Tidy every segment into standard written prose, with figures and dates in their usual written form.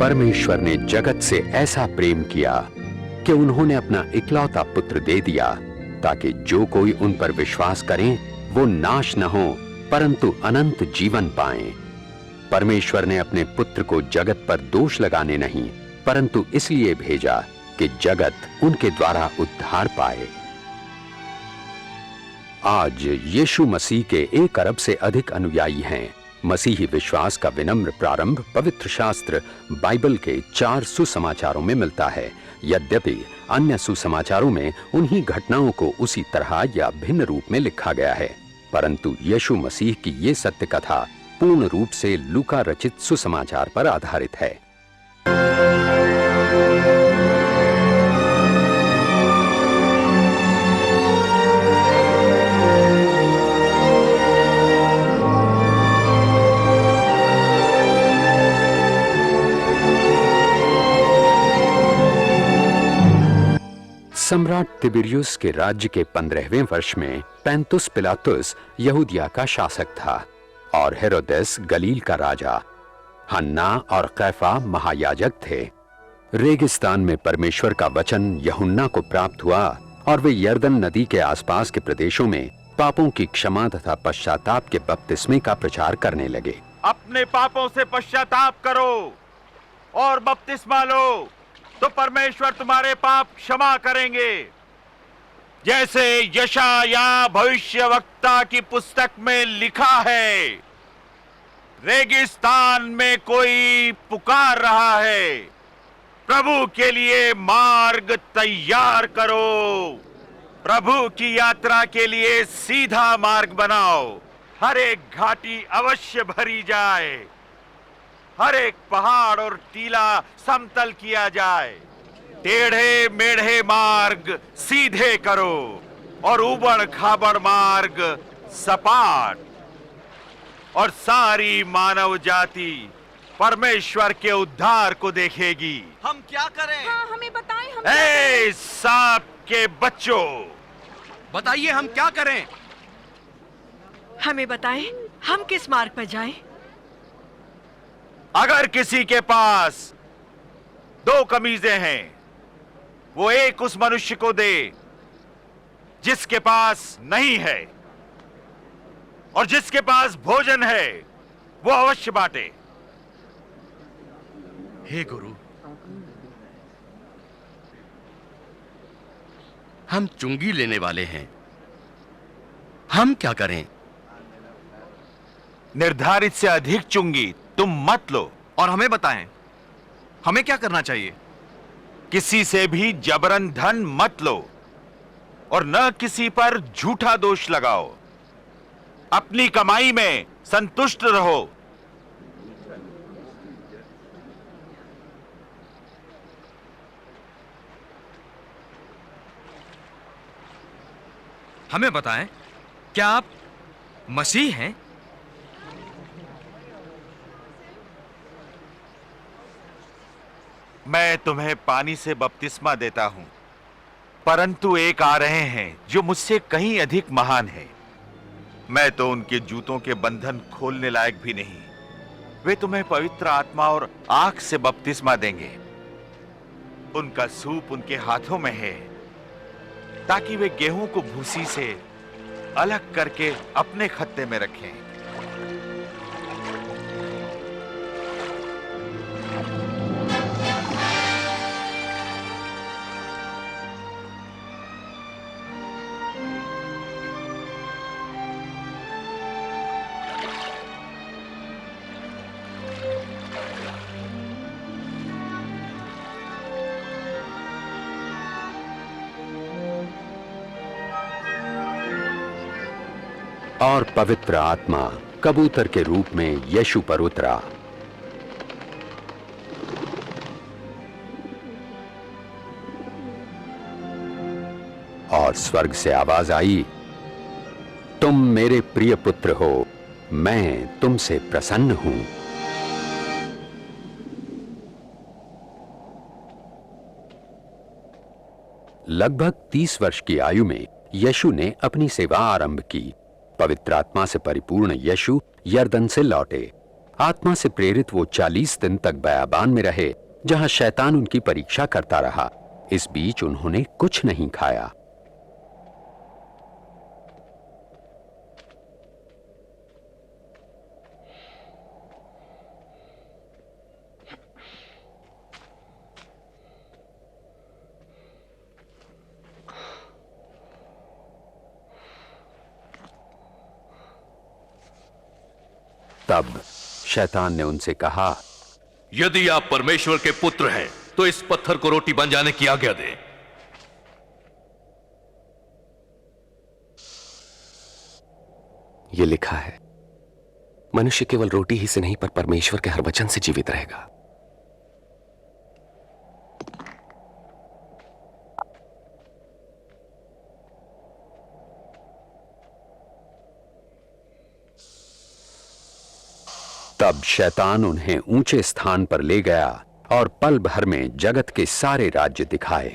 परमेश्वर ने जगत से ऐसा प्रेम किया कि उन्होंने अपना इकलौता पुत्र दे दिया, ताकि जो कोई उन पर विश्वास करे वो नाश न हो, परंतु अनंत जीवन पाएं। परमेश्वर ने अपने पुत्र को जगत पर दोष लगाने नहीं, परंतु इसलिए भेजा कि जगत उनके द्वारा उद्धार पाए। आज यीशु मसीह के 1 अरब से अधिक अनुयायी हैं। मसीही विश्वास का विनम्र प्रारंभ पवित्र शास्त्र बाइबल के 4 सुसमाचारों में मिलता है। यद्यपि अन्य सुसमाचारों में उन्हीं घटनाओं को उसी तरह या भिन्न रूप में लिखा गया है, परंतु यीशु मसीह की ये सत्य कथा पूर्ण रूप से लूका रचित सुसमाचार पर आधारित है। सम्राट तिबिरियुस के राज्य के 15वें वर्ष में पैंतुस पिलातुस यहूदिया का शासक था और हेरोदेस गलील का राजा। हन्ना और कैफा महायाजक थे। रेगिस्तान में परमेश्वर का वचन यूहन्ना को प्राप्त हुआ और वे यरदन नदी के आसपास के प्रदेशों में पापों की क्षमा तथा पश्चाताप के बपतिस्मे का प्रचार करने लगे। अपने पापों से पश्चाताप करो और बपतिस्मा लो, तो परमेश्वर तुम्हारे पाप क्षमा करेंगे। जैसे यशायाह भविष्यवक्ता की पुस्तक में लिखा है, रेगिस्तान में कोई पुकार रहा है, प्रभु के लिए मार्ग तैयार करो, प्रभु की यात्रा के लिए सीधा मार्ग बनाओ। हर एक घाटी अवश्य भरी जाए, हर एक पहाड़ और टीला समतल किया जाए, टेढ़े मेढ़े मार्ग सीधे करो और उबड़ खाबड़ मार्ग सपाट, और सारी मानव जाति परमेश्वर के उद्धार को देखेगी। हम क्या करें? हाँ, हमें बताएं, हम क्या करें? सांप के बच्चों, बताइए हम क्या करें? हमें बताएं, हम किस मार्ग पर जाएं? अगर किसी के पास 2 कमीजें हैं, वो एक उस मनुष्य को दे जिसके पास नहीं है, और जिसके पास भोजन है वो अवश्य बांटे। हे गुरु, हम चुंगी लेने वाले हैं, हम क्या करें? निर्धारित से अधिक चुंगी तुम मत लो। और हमें बताएं, हमें क्या करना चाहिए? किसी से भी जबरन धन मत लो और न किसी पर झूठा दोष लगाओ। अपनी कमाई में संतुष्ट रहो। हमें बताएं, क्या आप मसीह हैं? मैं तुम्हें पानी से बपतिस्मा देता हूं, परंतु एक आ रहे हैं जो मुझसे कहीं अधिक महान है। मैं तो उनके जूतों के बंधन खोलने लायक भी नहीं। वे तुम्हें पवित्र आत्मा और आग से बपतिस्मा देंगे। उनका सूप उनके हाथों में है, ताकि वे गेहूं को भूसी से अलग करके अपने खत्ते में रखें। और पवित्र आत्मा कबूतर के रूप में यीशु पर उतरा। और स्वर्ग से आवाज आई, तुम मेरे प्रिय पुत्र हो, मैं तुमसे प्रसन्न हूं। लगभग 30 वर्ष की आयु में यीशु ने अपनी सेवा आरंभ की। पवित्र आत्मा से परिपूर्ण यीशु यरदन से लौटे आत्मा से प्रेरित वो 40 दिन तक बयाबान में रहे, जहां शैतान उनकी परीक्षा करता रहा। इस बीच उन्होंने कुछ नहीं खाया। तब शैतान ने उनसे कहा, यदि आप परमेश्वर के पुत्र हैं तो इस पत्थर को रोटी बन जाने की आज्ञा दें। ये लिखा है, मनुष्य केवल रोटी ही से नहीं पर परमेश्वर के हर वचन से जीवित रहेगा। तब शैतान उन्हें ऊंचे स्थान पर ले गया और पल भर में जगत के सारे राज्य दिखाए।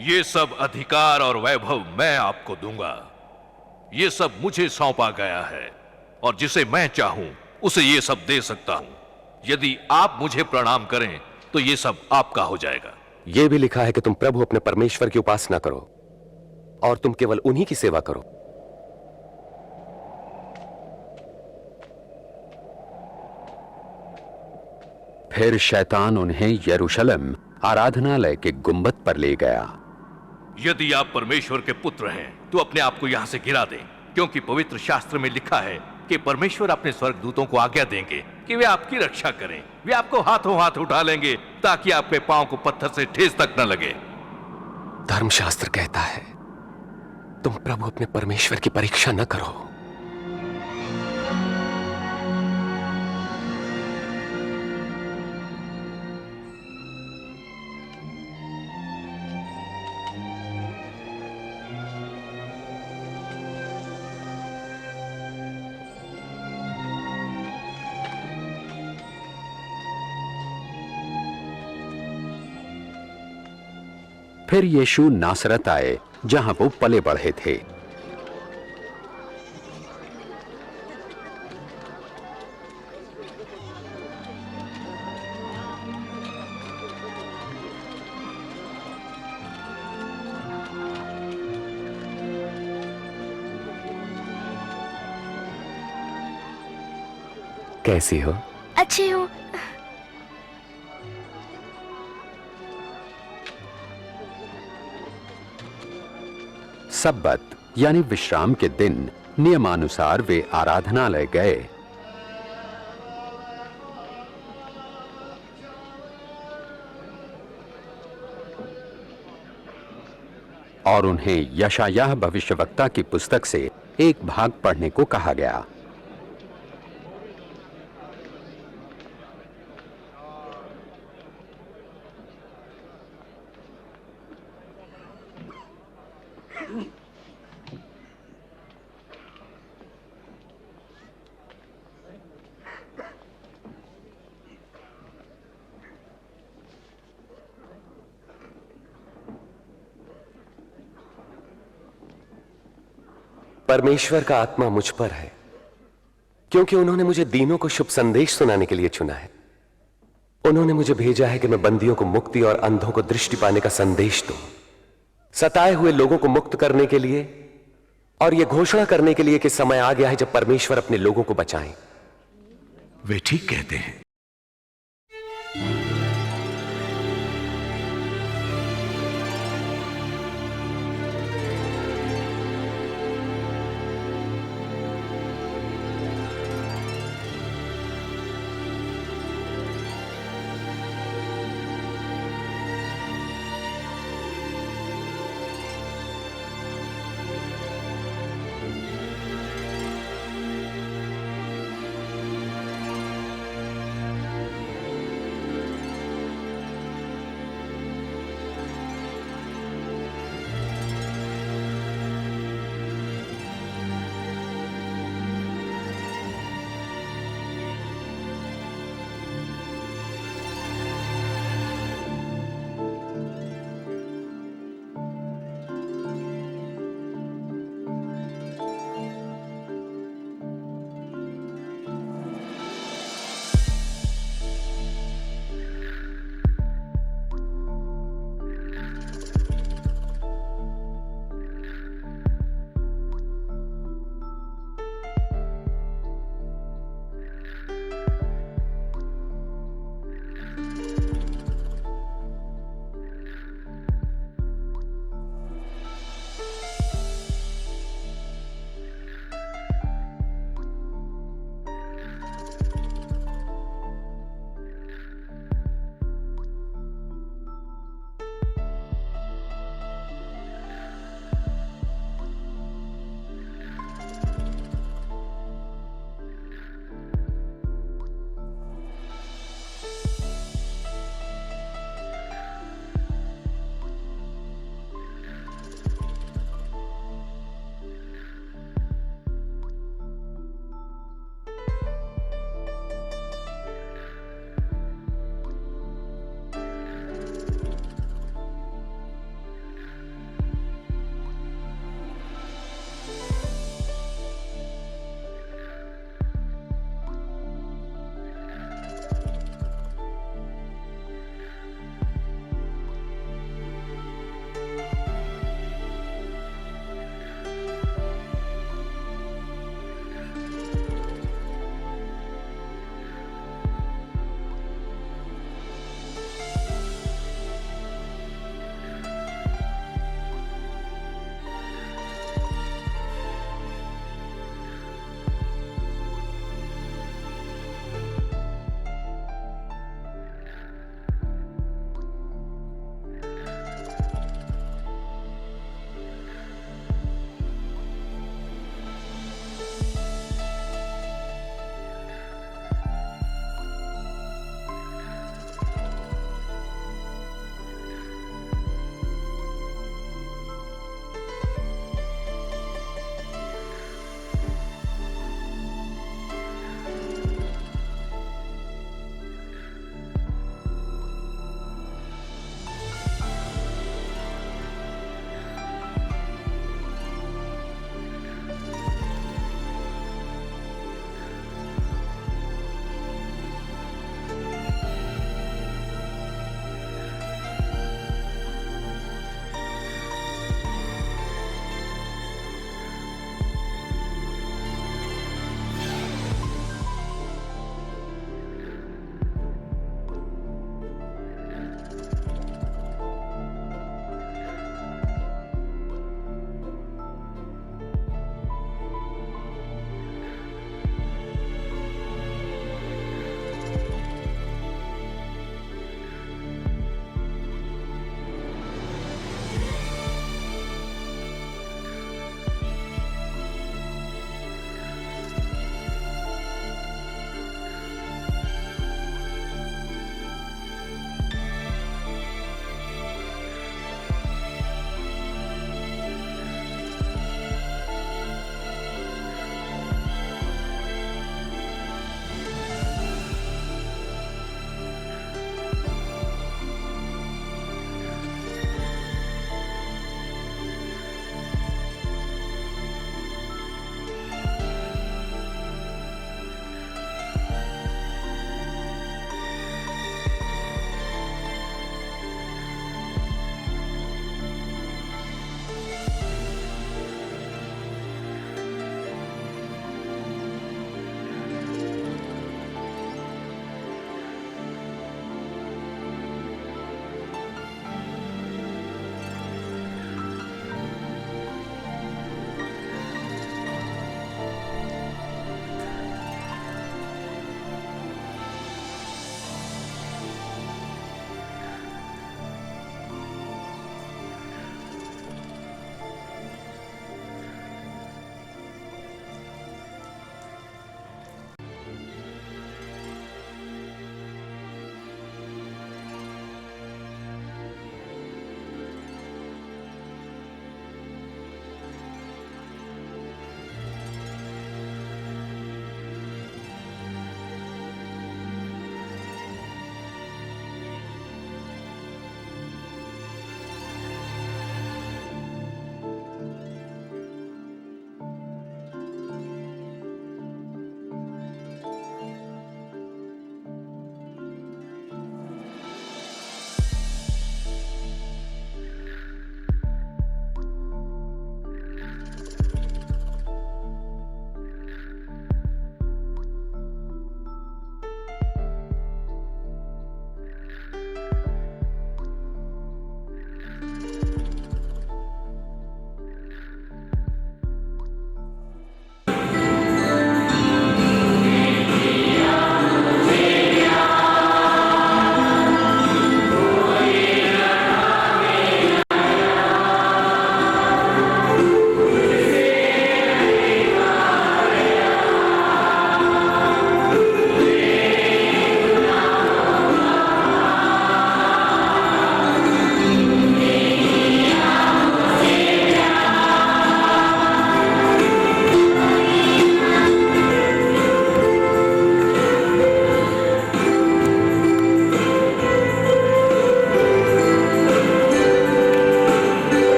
ये सब अधिकार और वैभव मैं आपको दूंगा। ये सब मुझे सौंपा गया है और जिसे मैं चाहूं उसे ये सब दे सकता हूं। यदि आप मुझे प्रणाम करें तो ये सब आपका हो जाएगा। यह भी लिखा है कि तुम प्रभु अपने परमेश्वर की उपासना करो और तुम केवल उन्हीं की सेवा करो। फिर शैतान उन्हें यरूशलेम आराधनालय के गुंबद पर ले गया। यदि आप परमेश्वर के पुत्र हैं तो अपने आप को यहां से गिरा दें, क्योंकि पवित्र शास्त्र में लिखा है कि परमेश्वर अपने स्वर्गदूतों को आज्ञा देंगे कि वे आपकी रक्षा करें। वे आपको हाथों हाथ उठा लेंगे ताकि आपके पांव को पत्थर से ठेस तक न लगे। धर्मशास्त्र कहता है, तुम प्रभु अपने परमेश्वर की परीक्षा न करो। फिर यीशु नासरत आए, जहां वो पले बढ़े थे। कैसी हो? अच्छी हूँ। सब्बत यानी विश्राम के दिन नियमानुसार वे आराधनालय गए। और उन्हें यशायाह भविष्यवक्ता की पुस्तक से एक भाग पढ़ने को कहा गया। परमेश्वर का आत्मा मुझ पर है, क्योंकि उन्होंने मुझे दीनों को शुभ संदेश सुनाने के लिए चुना है। उन्होंने मुझे भेजा है कि मैं बंदियों को मुक्ति और अंधों को दृष्टि पाने का संदेश दूं, सताए हुए लोगों को मुक्त करने के लिए और यह घोषणा करने के लिए कि समय आ गया है जब परमेश्वर अपने लोगों को बचाएं। वे ठीक कहते हैं।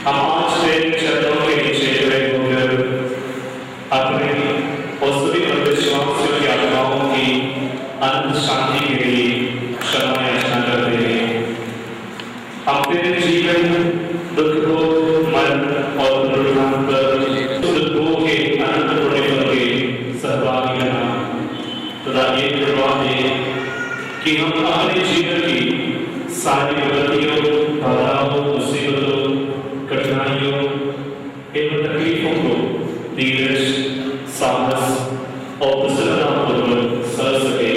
हम आज से चरणों के नीचे खड़े होकर अपने और सभी अविश्वासियों की आत्माओं की अनंत शांति के लिए क्षमा याचना करते हैं। अपने जीवन दुख को मरण और पुनरुत्थान पर दुखों के अनंत होने पर के सहभागी बना तथा ये प्रभाव दे कि हम अपने जीवन की सारी गलतियों, बाधाओं, मुसीबतों, कठिनाइयों एवं तकलीफों को धीरज, साहस और प्रसन्नतापूर्वक सह सके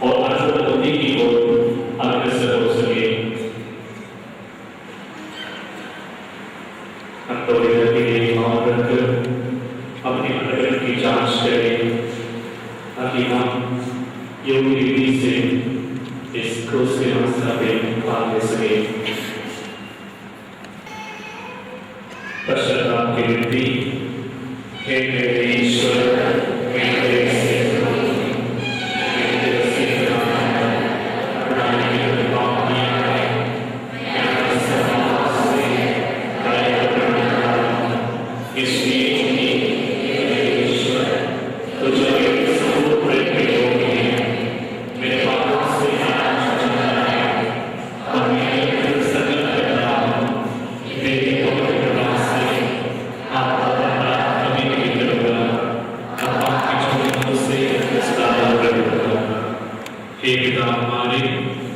और अनंत बुद्धि की ओर अग्रसर हो सके। हम तो के लिए मौन रखकर अपने अंतर्गत की जांच करें ताकि हम योग्य रीति से इस क्रूस के रास्ते पे भाग ले सके। पश्चाताप की विनती। हे मेरे ईश्वर, मेरे सेवक, मेरे सेवक, अपना मेरे पाप किया है, मैं सर्वनाश से दया करना इसलिए मेरे ईश्वर तुझे एक सबूत प्रेम के योग्य है। मेरे पापों से नाश करना है और मेरे संकल्प करना मेरे पवित्र प्रकाश से आपका धन्यवाद कभी नहीं करूँगा। अब आपकी छोटी से स्तुति करूँगा। हे पिता हमारे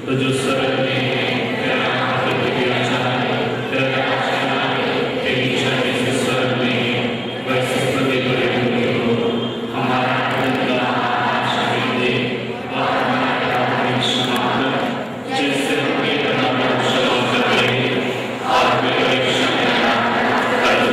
तो जो स्वर्ग में है, तेरा नाम पवित्र जाए, तेरा राज्य आए, तेरी इच्छा जैसे स्वर्ग में है वैसे पृथ्वी पर भी हो। हमारा अन्न आज हमें दे और हमारे अपराध क्षमा कर जैसे हमें अपना क्षमा करते हैं और हमें परीक्षा में न डालो,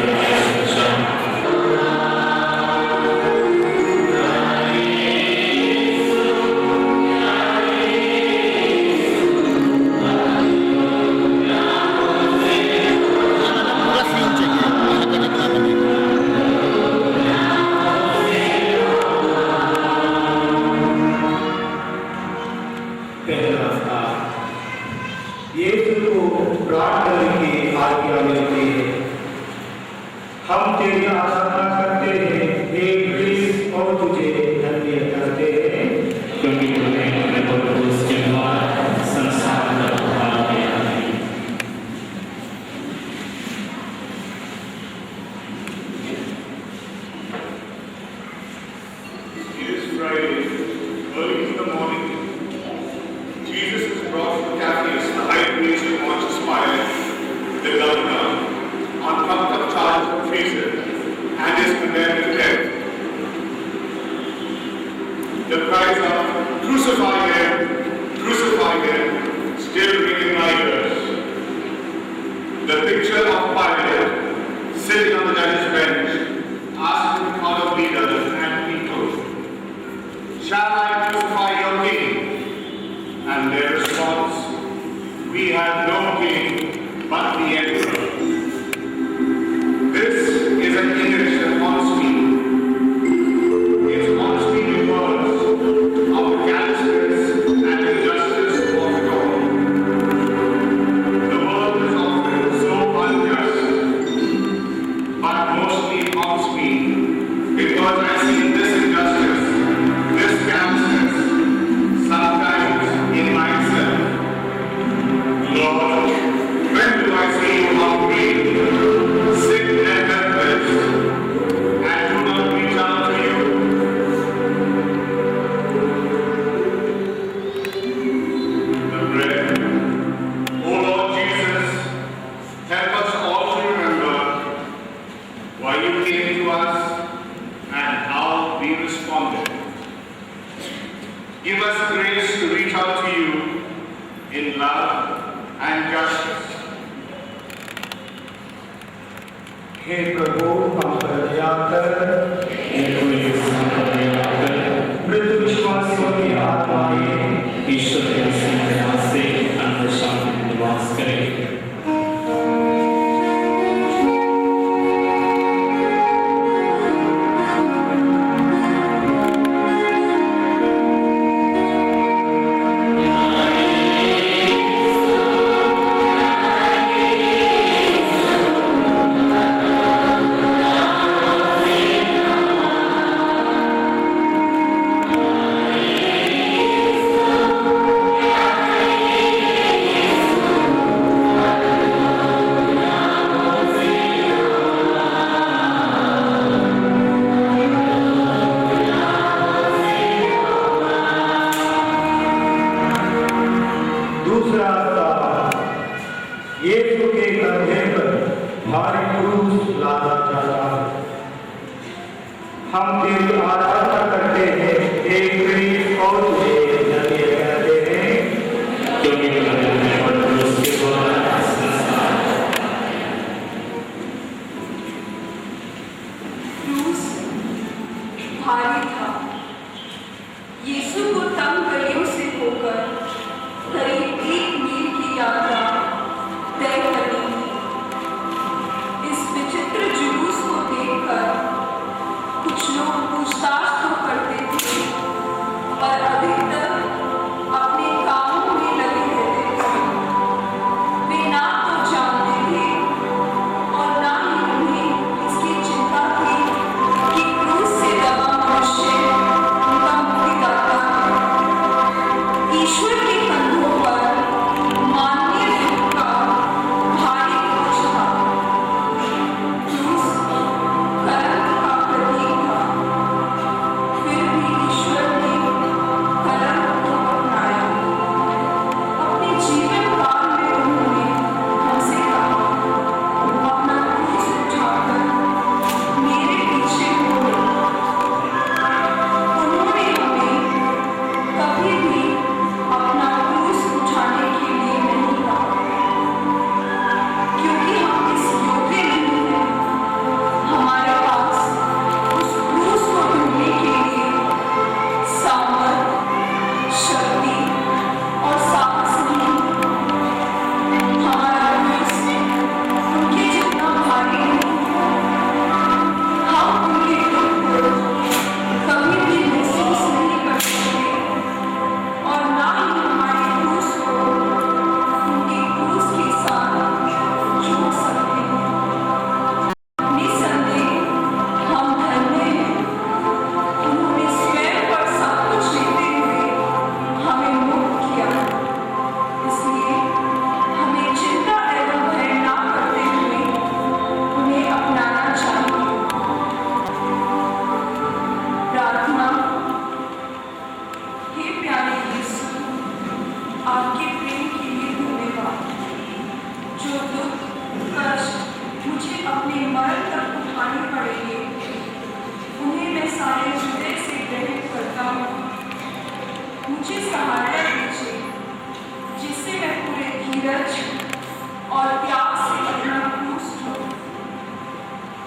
हम तेरी आराधना करते हैं, हे क्रिस्त, और तुझे धन्य करते हैं क्योंकि तूने अपने पवित्र के द्वारा संसार का उद्धार किया है। It is Friday, early in the morning. Jesus is brought to Caiaphas, the high priest of Pontius Pilate, the governor, on trumped up charge of treason and is condemned to death. The cries of crucify him, still ring in my ears. The picture of Pilate sitting on the judge's bench, asking the crowd of leaders and people, shall I crucify your king? And their response, we have no king but the emperor. This is an image that haunts me. It haunts me because of the callousness and injustice of it all. The world is often so unjust, but mostly haunts me because I see this injustice, this callousness, sometimes in myself. Lord, when do I see you hungry, sick and helpless, and do not reach out to you? The bread. O Lord Jesus, help us all to remember why you came to us and how we responded. Give us grace to reach out to you in love and justice. हे प्रभु हम पर दया कर, मृत विश्वासियों की आत्माएं ईश्वर के असीम दया से अनंत शांति में निवास करें। के कंधे पर भारी क्रूस लादा जाता है। हम तेरी आराधना करते हैं, हे क्रीस्त, और तुझे धन्य कहते हैं, क्योंकि तूने क्रूस के द्वारा संसार क्रूस भारी था। यीशु को तंग गलियों से होकर करीब 1 मील की यात्रा तय करनी थी। इस विचित्र जुलूस को देखकर कुछ लोग पूछताछ तो करते थे और अधिकतर अपने कामों में लगे रहते थे। वे ना तो जानते थे और ना ही उन्हें इसकी चिंता थी कि क्रूस से दबा मनुष्य उनका मुक्तिदाता है। ईश्वर के कंधों पर मानवीय दुख का भारी बोझ था। क्रूस कलंक का प्रतीक था, फिर भी ईश्वर ने कलंक को अपनाया। अपने जीवन काल में उन्होंने हमसे कहा, अपना क्रूस उठाकर मेरे पीछे हो। उन्होंने हमें कभी भी अपना क्रूस उठाने के लिए नहीं कहा, क्योंकि हम इस योग्य नहीं हैं। हमारे पास उस क्रूस को ढूंढने के लिए सामर्थ, शक्ति और साहस नहीं। हमारा क्रूस उनके जितना भारी नहीं। हम उनके दुख को कभी भी महसूस नहीं कर सकते और ना ही हमारे क्रूस को उनके क्रूस के साथ जोड़ सकते हैं। निसंदेह हम धन्य हैं। उन्होंने स्वयं पर सब कुछ लेते हुए हमें मुक्त किया। इसलिए हमें चिंता एवं भय ना करते हुए उन्हें अपनाना चाहिए। प्रार्थना। हे प्यारे यीशु, आपके प्रेम के लिए धन्यवाद। जो दुख कष्ट मुझे अपने मरण तक उठाने पड़ेंगे, उन्हें मैं सारे हृदय से ग्रहण करता हूँ। मुझे सहायता दीजिए, जिससे मैं पूरे धीरज और त्याग से अपना क्रूस उठाऊं।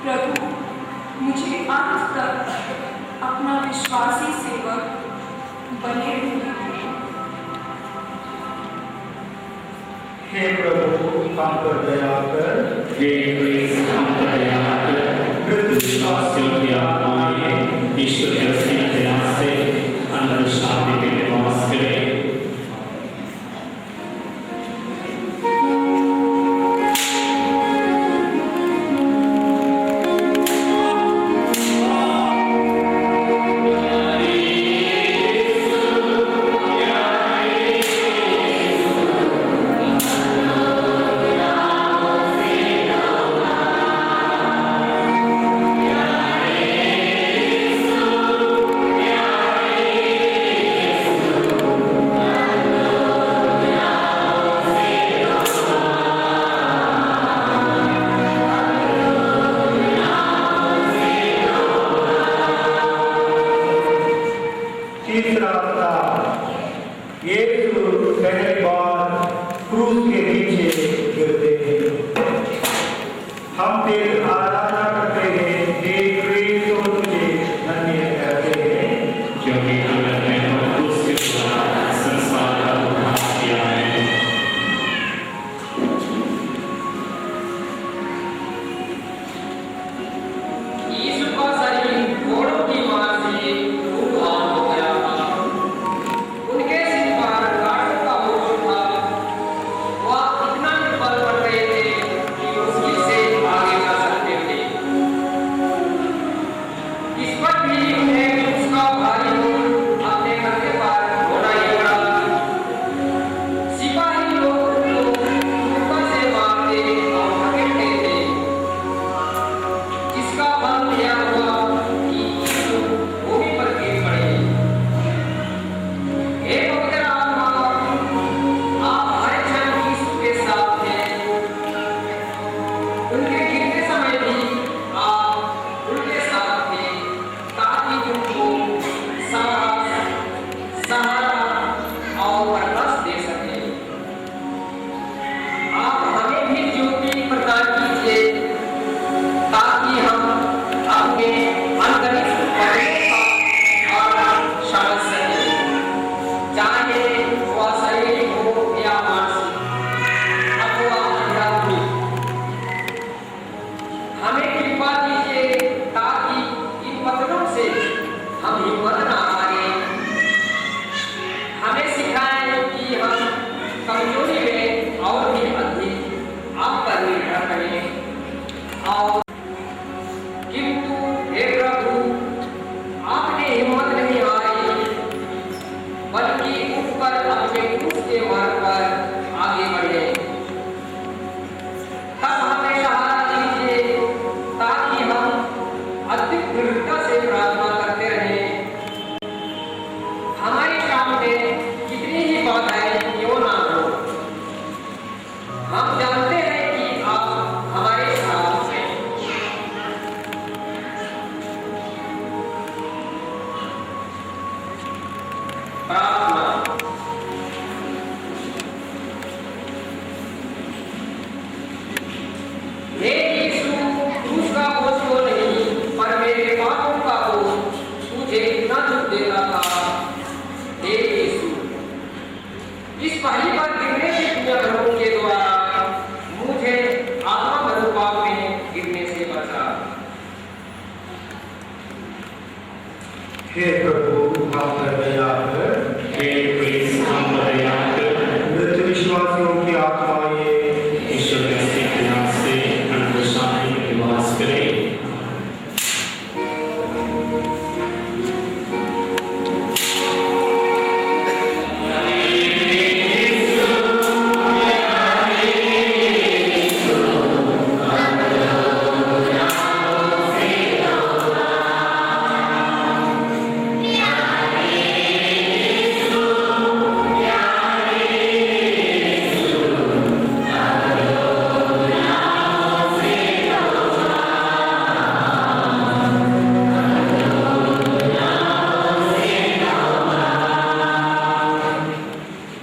प्रभु, मुझे अंत तक अपना विश्वासी सेवक बने रहने दीजिए। हे प्रभु, हम पर दया कर। हे क्रीस्त, हम पर दया कर। मृत विश्वासियों की आत्माएं ईश्वर के असीम दया से अनंत शांति में निवास करें। उनके गिरते समय भी आप उनके साथ थे ताकि उनको सहारा और बर्दाश्त दे सके। आप हमें भी ज्योति प्रदान कीजिए ताकि हम अपने अंतरिक्ष और समझ सके, चाहे वह शारीरिक हो या मानसिक अथवा आध्यात्मिक। हमें कृपा दीजिए ताकि इन वचनों से हम हिम्मत न हारें। हमें सिखाएं कि हम कमजोरी में और भी अधिक आप पर निर्भर करें। और किंतु हे प्रभु, आपने हिम्मत नहीं हारी, बल्कि ऊपर अपने क्रूस के मार्ग पर आगे बढ़े। तब हमें सहारा दीजिए ताकि हम अधिक दृढ़ता से प्रार्थना करते रहें। हमारे सामने कितनी ही बाधाएं क्यों ना हो, हम जानते हैं कि आप हमारे साथ हैं। प्रार्थना। हे यीशु, क्रूस का बोझ तो नहीं पर मेरे पापों का बोझ तुझे इतना दुख देता था। हे यीशु, इस पहली बार गिरने से पुण्यकर्मों के द्वारा मुझे आत्मा मरुपाप में गिरने से बचा। हे प्रभु, हम पर दया कर। हे प्रिंस, हम पर दया कर। मृत विश्वासियों की आत्माएं ईश्वर के ज्ञान से अनंत शांति में निवास करें।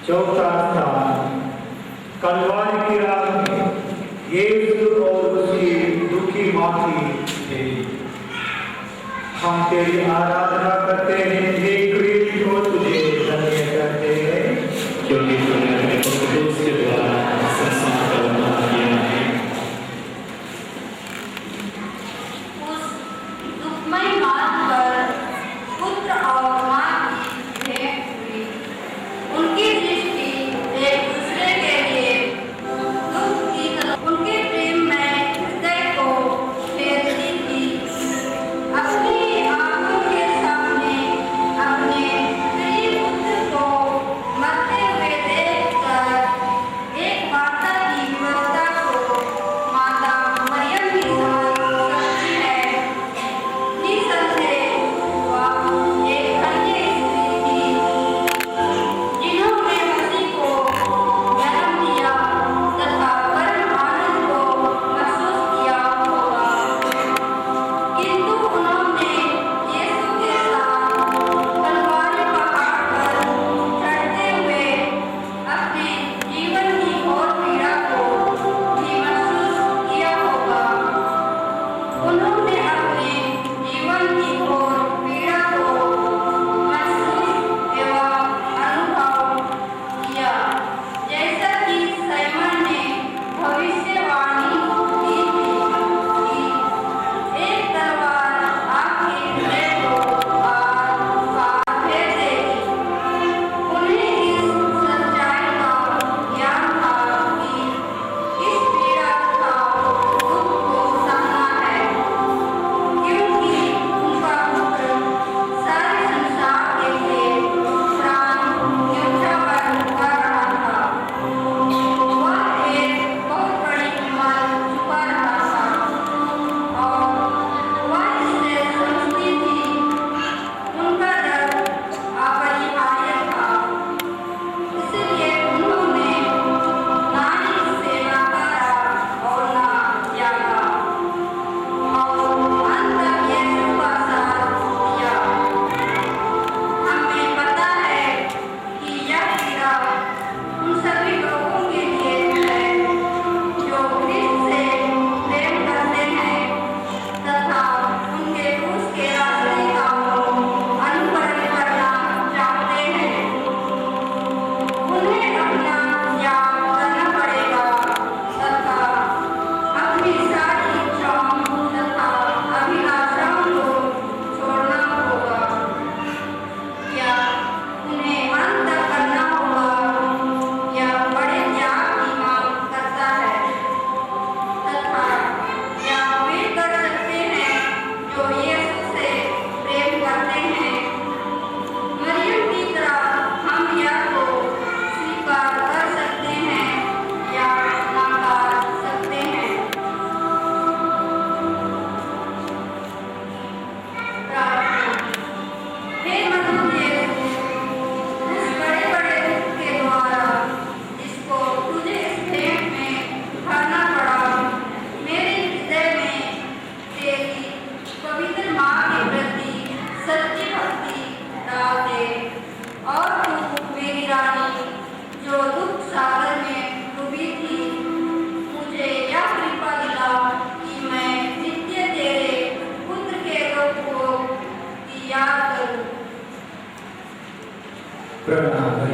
चौथा स्थान, कलवारी की रात में यीशु और उसकी दुखी माटी थे। हम तेरी आराधना करते हैं, हे कृष्ण, और तुझे धन्य करते हैं, क्योंकि तूने अपने पुत्र के द्वारा संसार का उद्धार किया है। उस दुखमय मार्ग पर पुत्र और माँ की भेंट हुई। उनकी दृष्टि एक दूसरे के लिए दुख की तरफ, उनके प्रेम में हृदय को फेरती थी। अपनी आंखों के सामने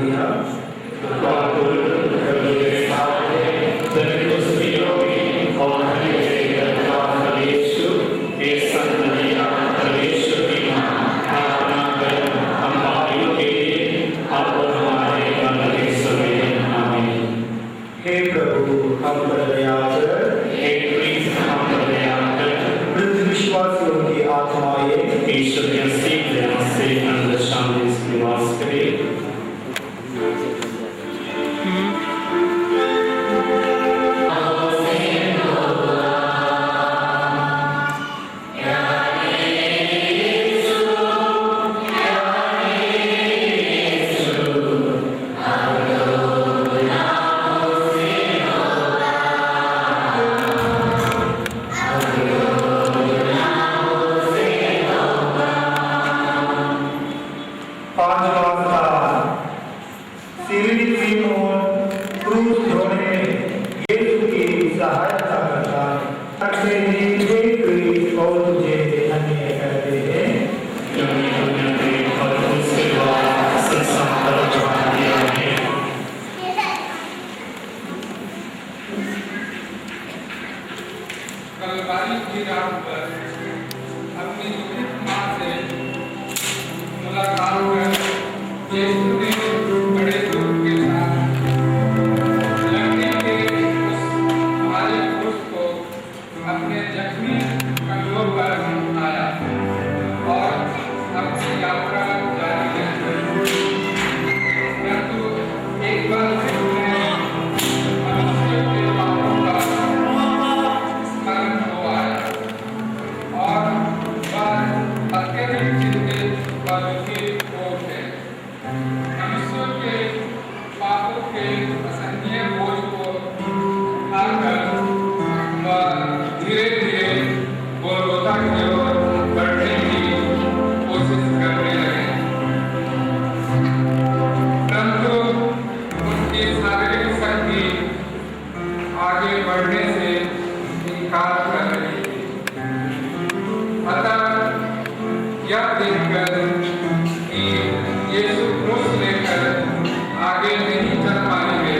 संततियाँ हे प्रभु हम पर दया कर, हे कृष्ण हम पर दया कर, मृत विश्वासियों की आत्माएं ईश्वर के असीम दया से आनंद शांति से निवास करे। कलवारी की रात पर अपनी दुखित मां से मुलाकात कर यीशु ने बड़े दुख के साथ लड़के के उस भारी क्रूस को अपने जख्मी कंधों पर उठाया और अपनी यात्रा जारी रखी। परंतु एक बार फिर मनुष्य के पापों का स्मरण हो आया और वह अत्यधिक चिंतित और दुखी हो उठे। मनुष्यों के पापों के असहनीय बोझ को उठाकर वह धीरे धीरे गोलगोथा की ओर बढ़ने की कोशिश करने लगे। परंतु उनकी शारीरिक शक्ति आगे बढ़ने से इनकार कर रही थी। अतः यह देखकर कि यीशु क्रूस लेकर आगे नहीं चल पाएंगे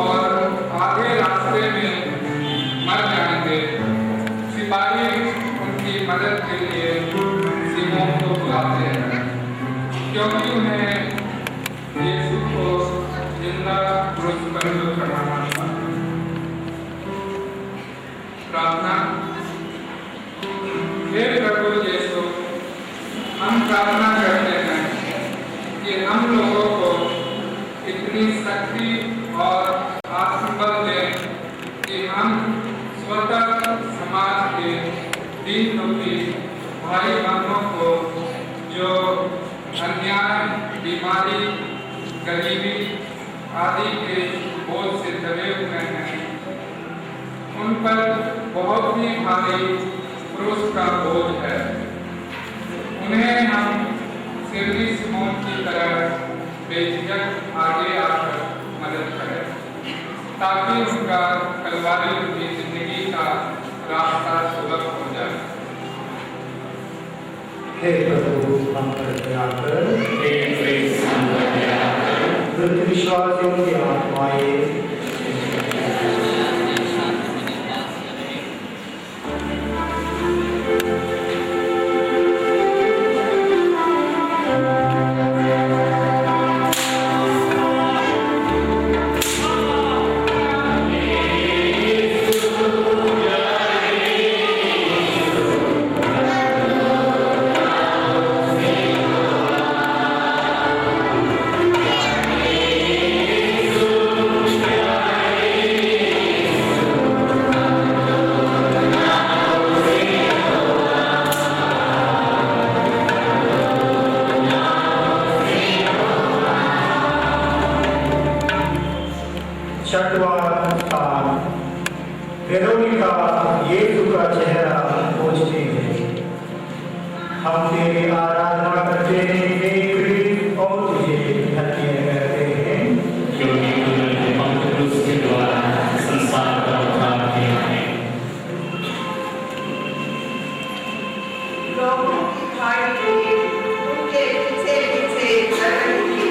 और आधे रास्ते में मर जाएंगे, सिपाही उनकी मदद के लिए सीमोन को बुलाते हैं, क्योंकि उन्हें यीशु को जिंदा क्रूस पर चढ़ाना था। प्रार्थना। हे प्रभु यीशु, हम प्रार्थना करते हैं कि हम लोगों को इतनी शक्ति और आत्मबल दें कि हम स्वतः समाज के दीन दुखी भाई बहनों को जो अन्याय, बीमारी, गरीबी आदि के बोझ से दबे हुए हैं, उन पर बहुत ही भारी क्रूस का बोझ है। उन्हें हम सिरनी सिमोन की तरह बेझिझक आगे आकर मदद करें, ताकि उनका कलवारी की जिंदगी का रास्ता सुलभ हो जाए। हे प्रभु हम पर दया कर, हे कृष्ण हम पर दया कर, मृत विश्वासियों की आत्माएं वेरोनिका यीशु का चेहरा खोजते हैं। हम तेरी आराधना करते हैं हे कृष्ण और तुझे धन्य कहते हैं, क्योंकि तूने पवित्र क्रूस के द्वारा संसार का उद्धार किया है। लोगों की भाई तुमके पीछे पीछे चल रही थी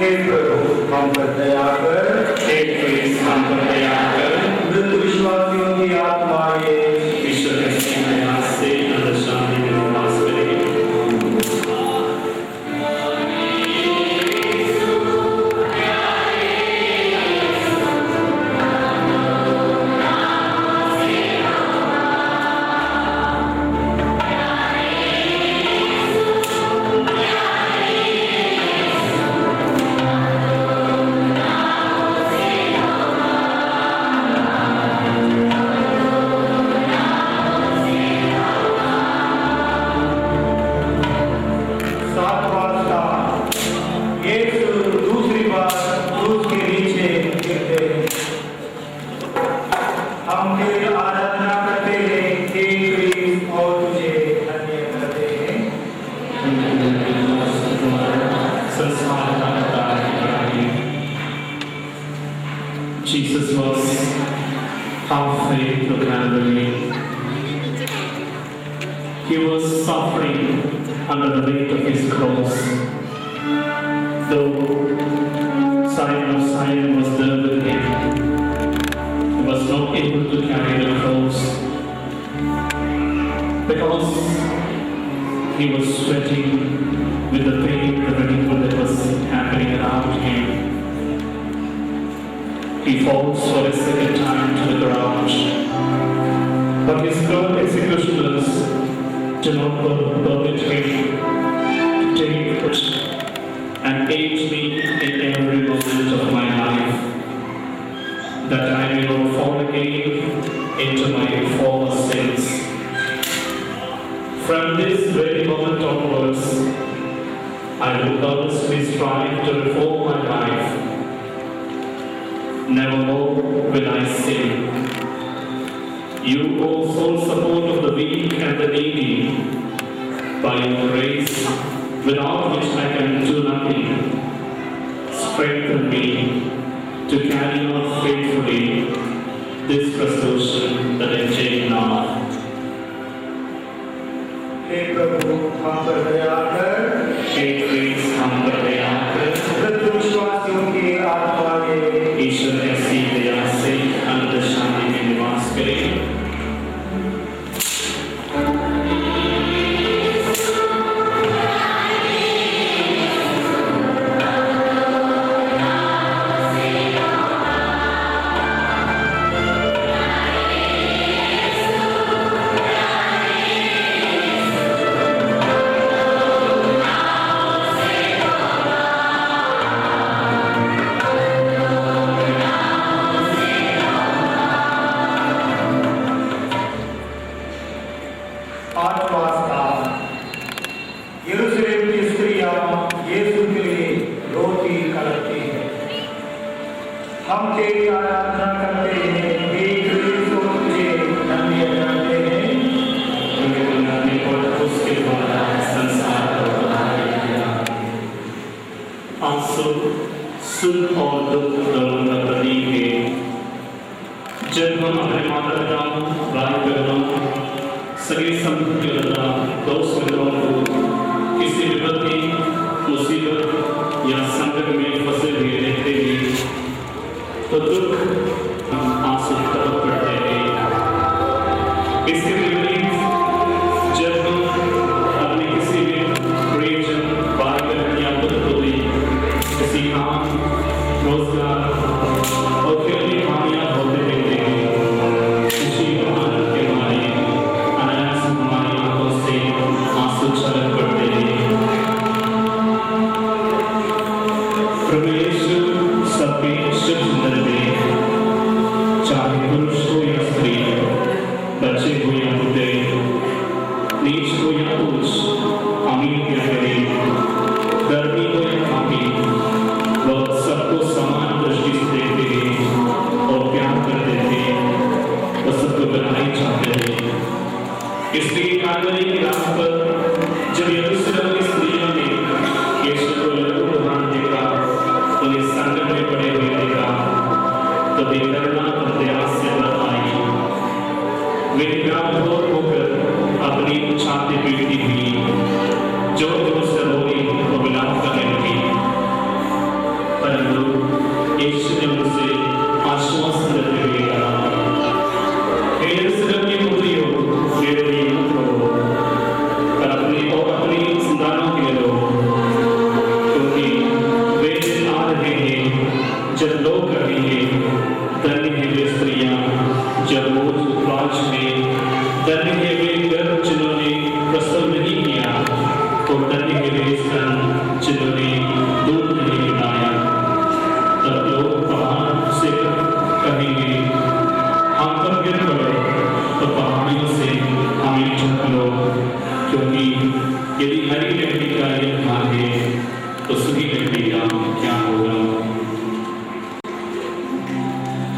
हे प्रभु हम पर दया कर, हे क्रिस्त हम पर दया कर, मृत विश्वासियों की आत्माएं ईश्वर की दया से अनंत शांति में निवास करें। Jesus was halfway to Calvary. He was suffering under the weight of his cross. Though Simon of Simon was there with him, he was not able to carry the cross because he was sweating with the pain, the ridicule that was happening around him. He falls for a second time to the ground, but his executioners do not permit him to take it and aid me in every moment of my life, that I may not fall again into my former sins. From this very moment onwards, I will earnestly strive to reform my life. Never more will I sin. You, O sole support of the weak and the needy, by your grace, without which I can do nothing, strengthen me to carry on faithfully this resolution that I take now. हे प्रभु हम पर दया कर, हे क्रिस्त हम पर दया कर, मृत विश्वासियों की आत्माएं ईश्वर की ऐसी दया से अनंत शांति में निवास करें। हम तेरी आराधना करते हैं, हे क्रिस्त तुझे धन्य करते हैं, क्योंकि तूने और उसके द्वारा संसार को बनाया गया। आंसू, सुख और दुख दोनों का प्रतीक है। जब हम अपने माता पिता, भाई बहनों, सगे संबंधी दोस्त मित्रों को किसी विपत्ति, मुसीबत या संकट में फंसे हुए देखते हैं तो दुख आंसू टपक पड़ते हैं। इसके विपरीत जब हम अपने किसी भी प्रियजन, भाई बहन या पुत्र पुत्री किसी काम, रोजगार और फिर भी कामयाब होते देखते हैं, खुशी और आनंद के मारे अनायास हमारी आंखों से आंसू छलक पड़ते हैं। जिन्होंने दूध नहीं पिलाया, तब लोग पहाड़ से कहेंगे हम पर गिर पड़ो, तो पहाड़ियों से हमें ढक लो, क्योंकि यदि हरी लकड़ी का यह भागे तो सूखी लकड़ी का क्या होगा।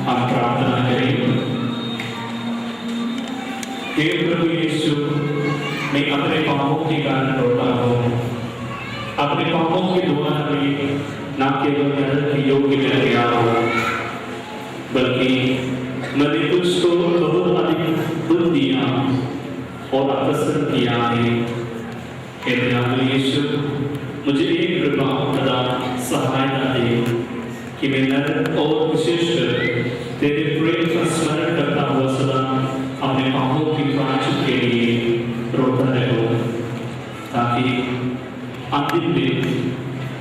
हम प्रार्थना करें। हे प्रभु यीशु, मैं अपने पापों के कारण रोता हूँ। अपने पापों के द्वारा मैं न केवल नरक के योग्य बन गया हूँ, बल्कि मैंने तुझको बहुत अधिक दुख दिया और अप्रसन्न किया है। हे दयालु यीशु, मुझे एक कृपा प्रदान सहायता दे कि मैं नरक और विशेषकर तेरे प्रेम का स्मरण करता हुआ सदा अपने पापों की प्रायश्चित के लिए रोता रहूं, ताकि अंतिम दिन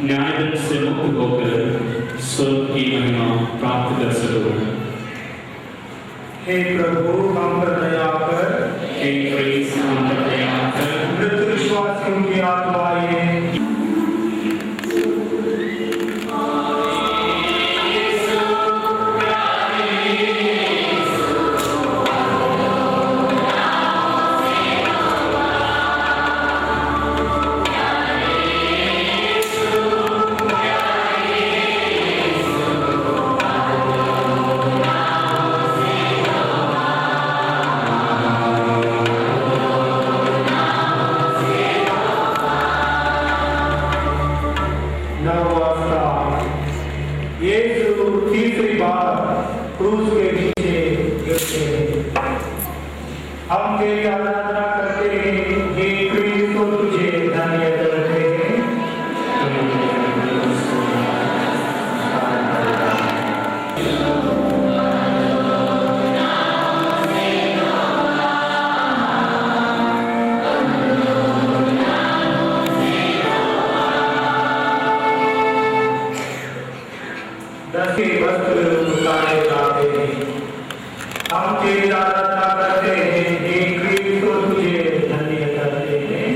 न्यायदंड से मुक्त होकर स्वर्ग की महिमा प्राप्त कर सकूं। हे प्रभु हम पर दया कर। हे क्रिस्त हम पर दया कर। मृत विश्वासियों की आत्माएं तीसरी बार क्रूस के नीचे गिरते हैं। हम तेरी आराधना करते हैं, हे क्रीस्त, तुझे धन्य करते हैं। दसी वस्त्र उतारे जाते हैं। हम तेरी आराधना करते हैं, हे क्रीस्त, तुझे धन्य करते हैं।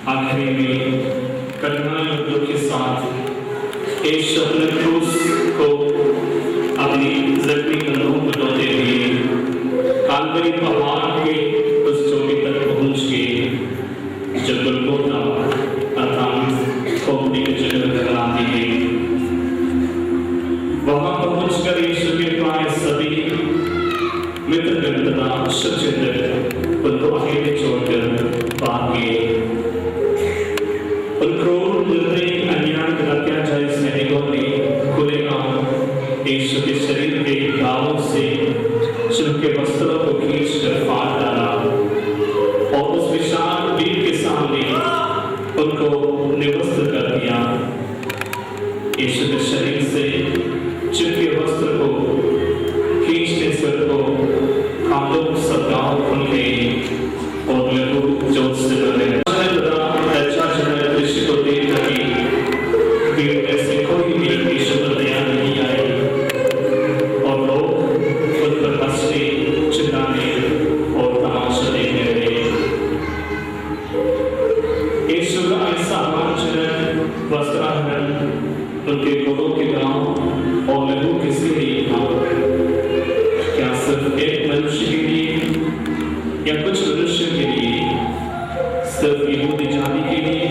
आखिरी में करुणा युद्धों के साथ यीशु अपने क्रूस को अपनी जख्मी कंधों पर ढोते हुए कालवरी पहाड़ के उस चोटी तक पहुंच गए जो गोलगोथा अर्थात खोपड़ी की जगह कहलाती है। वहां पहुंचकर यीशु के प्राय सभी मित्रगण तथा शुभचिंतक उनको अकेले छोड़कर भाग गए। उन क्रूर निर्दयी अन्याय अत्याचारी सैनिकों ने खुलेआम यीशु के शरीर के घावों से शिव के वस्त्रों को खींचकर फाड़ डाला और उस विशाल भीड़ के सामने उनको निवस्त्र कर दिया। यीशु के शरीर से चिपके वस्त्र को खींचने से उनको कांटों सद्गाव खुल गई और लघु जोत से बने दृश्य को देख रही भीड़ में से कोई भी यीशु पर दया नहीं आई और लोग उन पर हंसने, चिल्लाने और तमाशा देखने लगे। यीशु का ऐसा रोमांचक वस्त्राहरण उनके घोड़ों के गांव और लघु किसके लिए था? क्या सिर्फ एक मनुष्य के लिए या कुछ मनुष्य के लिए? सिर्फ यहूदी जाति के लिए?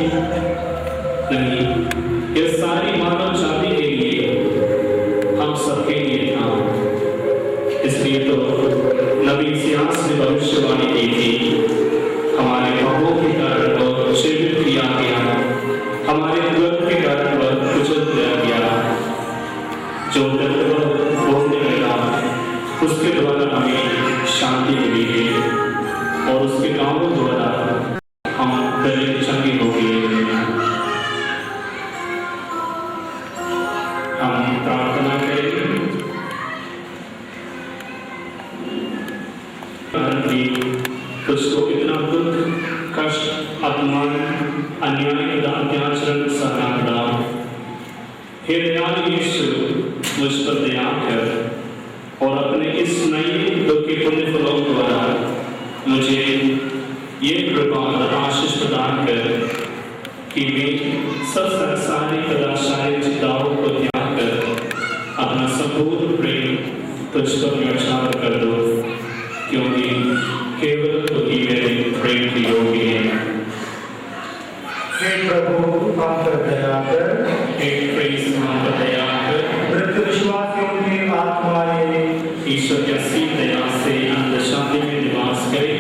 नहीं, यह सारी मानव जाति के लिए, हम सबके लिए था। इसलिए तो नबी इसायाह ने भविष्यवाणी की थी, हमारे पापों के कारण वह शिक्षित किया गया, हमारे दुर्ग के कारण वह कुचल दिया गया। जो दर्द बोलने लगा उसके द्वारा हमें शांति मिली है और उसके कामों द्वारा हम गले चंगे हो गए। हम प्रार्थना करें तुझको इतना दुख, कष्ट, अपमान, अन्याय तथा अत्याचार सहना पड़ा। हे दयालु यीशु, मुझ पर दया कर और अपने इस नए दुख के पुण्य फलों द्वारा मुझे ये कृपा और आशीष प्रदान कर कि मैं सब संसारी कदाचारी चिंताओं को त्याग कर अपना संपूर्ण प्रेम तुझ पर न्यौछावर कर दो, क्योंकि केवल तू ही मेरे प्रेम की योगी है। हे प्रभु हम पर दया कर, हे प्रेस हम पर दया कर, मृत विश्वासियों की आत्माएं ईश्वर की असीम दया से अनंत शांति में निवास करे।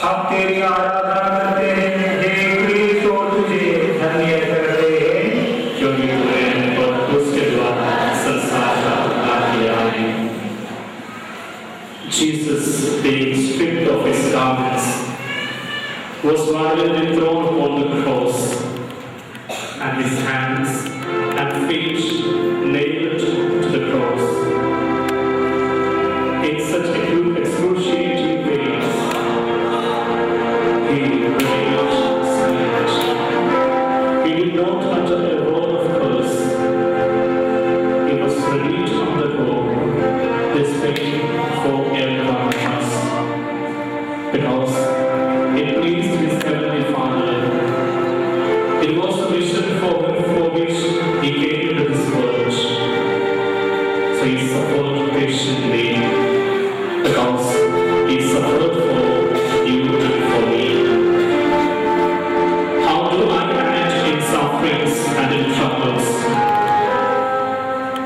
हम तेरी आराधना करते हैं, हे क्रीस्त, और तुझे धन्य करते हैं, क्योंकि तूने और उसके द्वारा संसार का उद्धार किया है। Jesus, being stripped of his garments, was violently thrown upon the cross, and his hands and feet nailed to the cross. In such excruciating pain, he remained silent. He did not utter a word of curse. He was ready to undergo this pain for everyone of us, because it pleased his heavenly Father. It was a mission for which he came into this world. So he suffered patiently, because he suffered for you and for me. How do I act in sufferings and in troubles?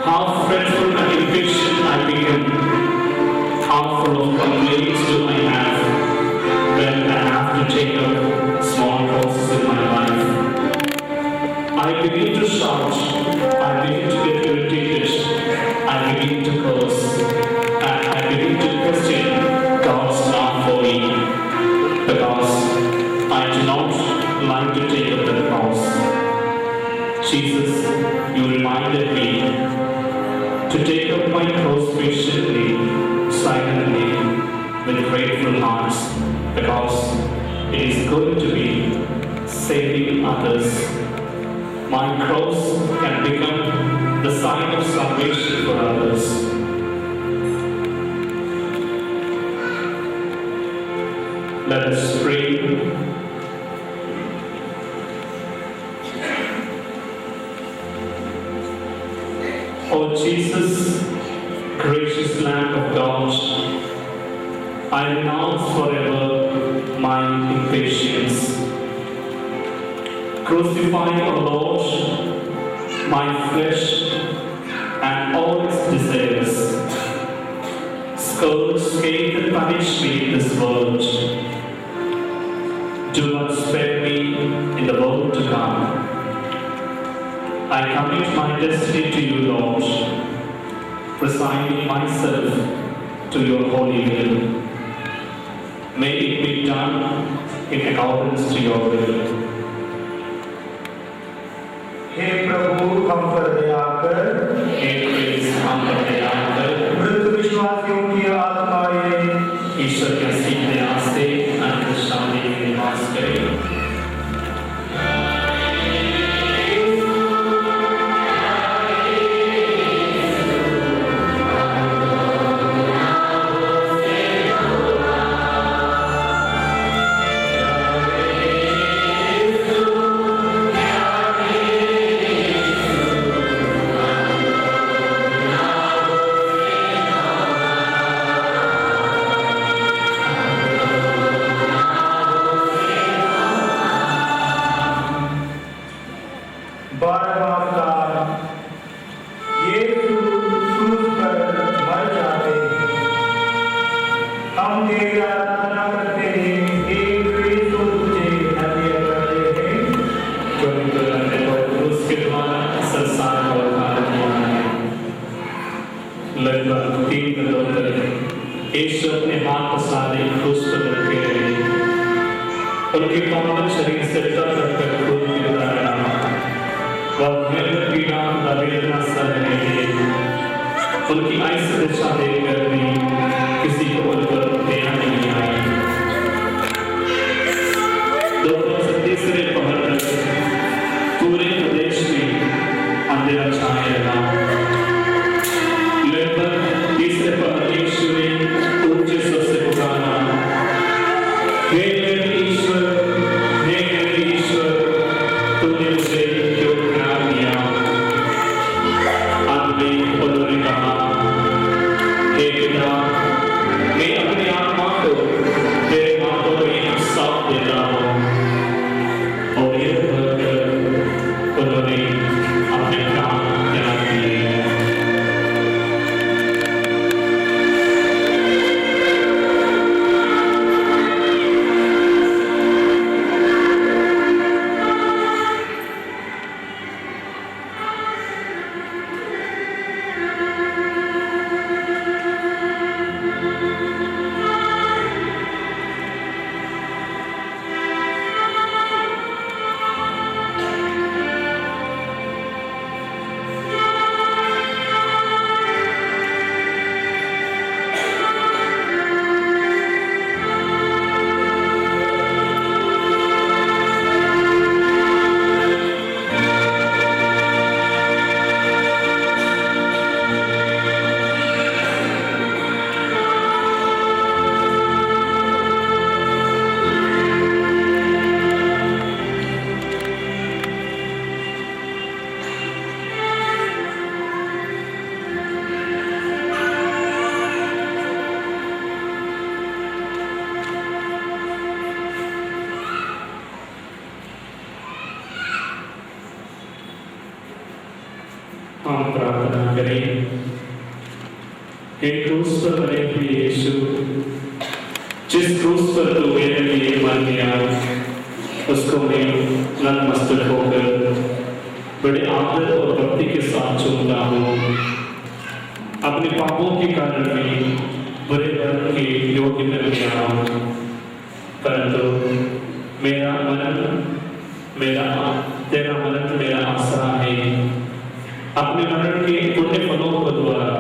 How fretful and impatient I become. How full of complaints do I have when I have to take up small crosses in my life. I begin to shout, I begin to get irritated, I begin to curse, and I begin to question God's love for me, because I do not like to take up the cross. Jesus, you reminded me to take up my cross patiently, silently, with grateful hearts, because it is going to be saving others. My cross can become the sign of salvation for others. Let us pray. O Jesus, gracious Lamb of God, I renounce forever my impatience. Crucify, O Lord, my flesh and all its desires. Scourge, scathe, and punish me in this world. Do not spare me in the world to come. I commit my destiny to you, Lord, resigning myself to your holy will. May it be done in accordance to your will. हे प्रभु हम पर दया कर, हे press हम पर दया कर, मृत विश्वासियों की आत्माएं ईश्वर की असीम दया से अनंत शांति में निवास करें। उनके पावन शरीर से तर कर खून गिरता रहा, वह मृत्यु पीड़ा वेदना सह रहे थे, उनकी ऐसी दशा देखकर भी किसी को उन पर दया नहीं आई। दोपहर से तीसरे पहर तक पूरे प्रदेश में अंधेरा छाया रहा। लगभग तीसरे पहर यीशु ने ऊंचे स्वर से पुकारा, हे मेरे ईश्वर, हे मेरे ईश्वर, तूने मुझे क्यों त्याग दिया? अंत में उन्होंने कहा, हे पिता, मैं अपनी आत्मा को तेरे हाथों में सौंप देता हूँ। और यह कहकर उन्होंने अपने प्राण त्याग दिए। हम प्रार्थना करें। हे क्रूस पर बने हुए यीशु, जिस क्रूस पर तू मेरे लिए मर गया, उसको मैं नतमस्तक होकर बड़े आदर और भक्ति के साथ चूमता हूँ। अपने पापों के कारण मैं बुरे कर्म के योग्य बन गया हूँ, परंतु तेरा मरण मेरा आसरा है। अपने मरण के पुण्य फलों को द्वारा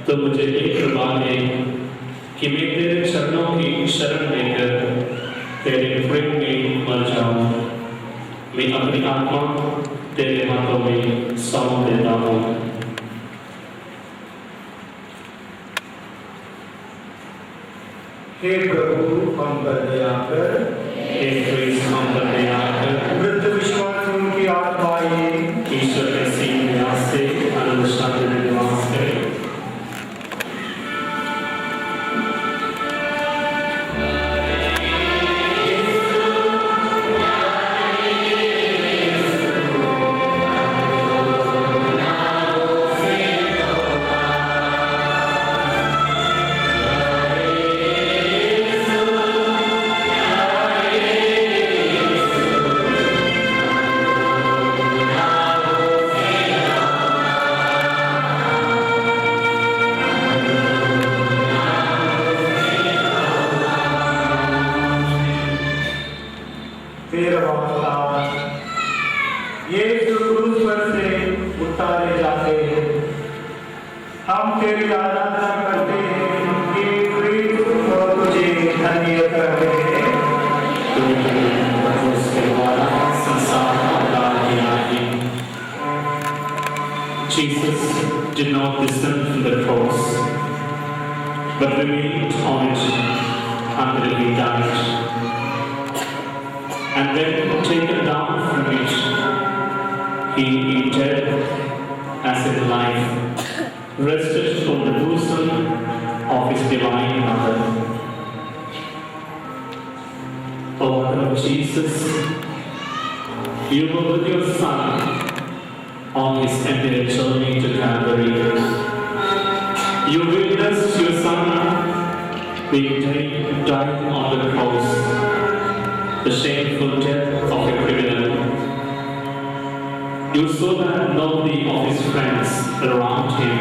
तो मुझे एक कृपा है कि मैं तेरे चरणों की शरण लेकर तेरे प्रेम में मर जाऊं। मैं अपनी आत्मा तेरे हाथों में सौंप देता हूँ। हे प्रभु, हम पर दया कर। हे क्रिस्त, हम पर दया कर। वृद्ध विश्वासियों की आत्माएं ईश्वर के सीन निवास से अनंत शांति में निवास करें। ये क्रूस पर से उतारे जाते हैं। हम तेरी आराधना करते हैं कि क्रीस्त और तुझे धन्य करते हैं। Jesus did not descend from the cross, but remained on it until he died. And when taken down from it, he in death as in life rested on the bosom of his divine mother. O Mother of Jesus, you were with your Son on his entire journey to Calvary. You witnessed your Son being died on the cross, the shameful death of a criminal. You saw that nobody of his friends around him,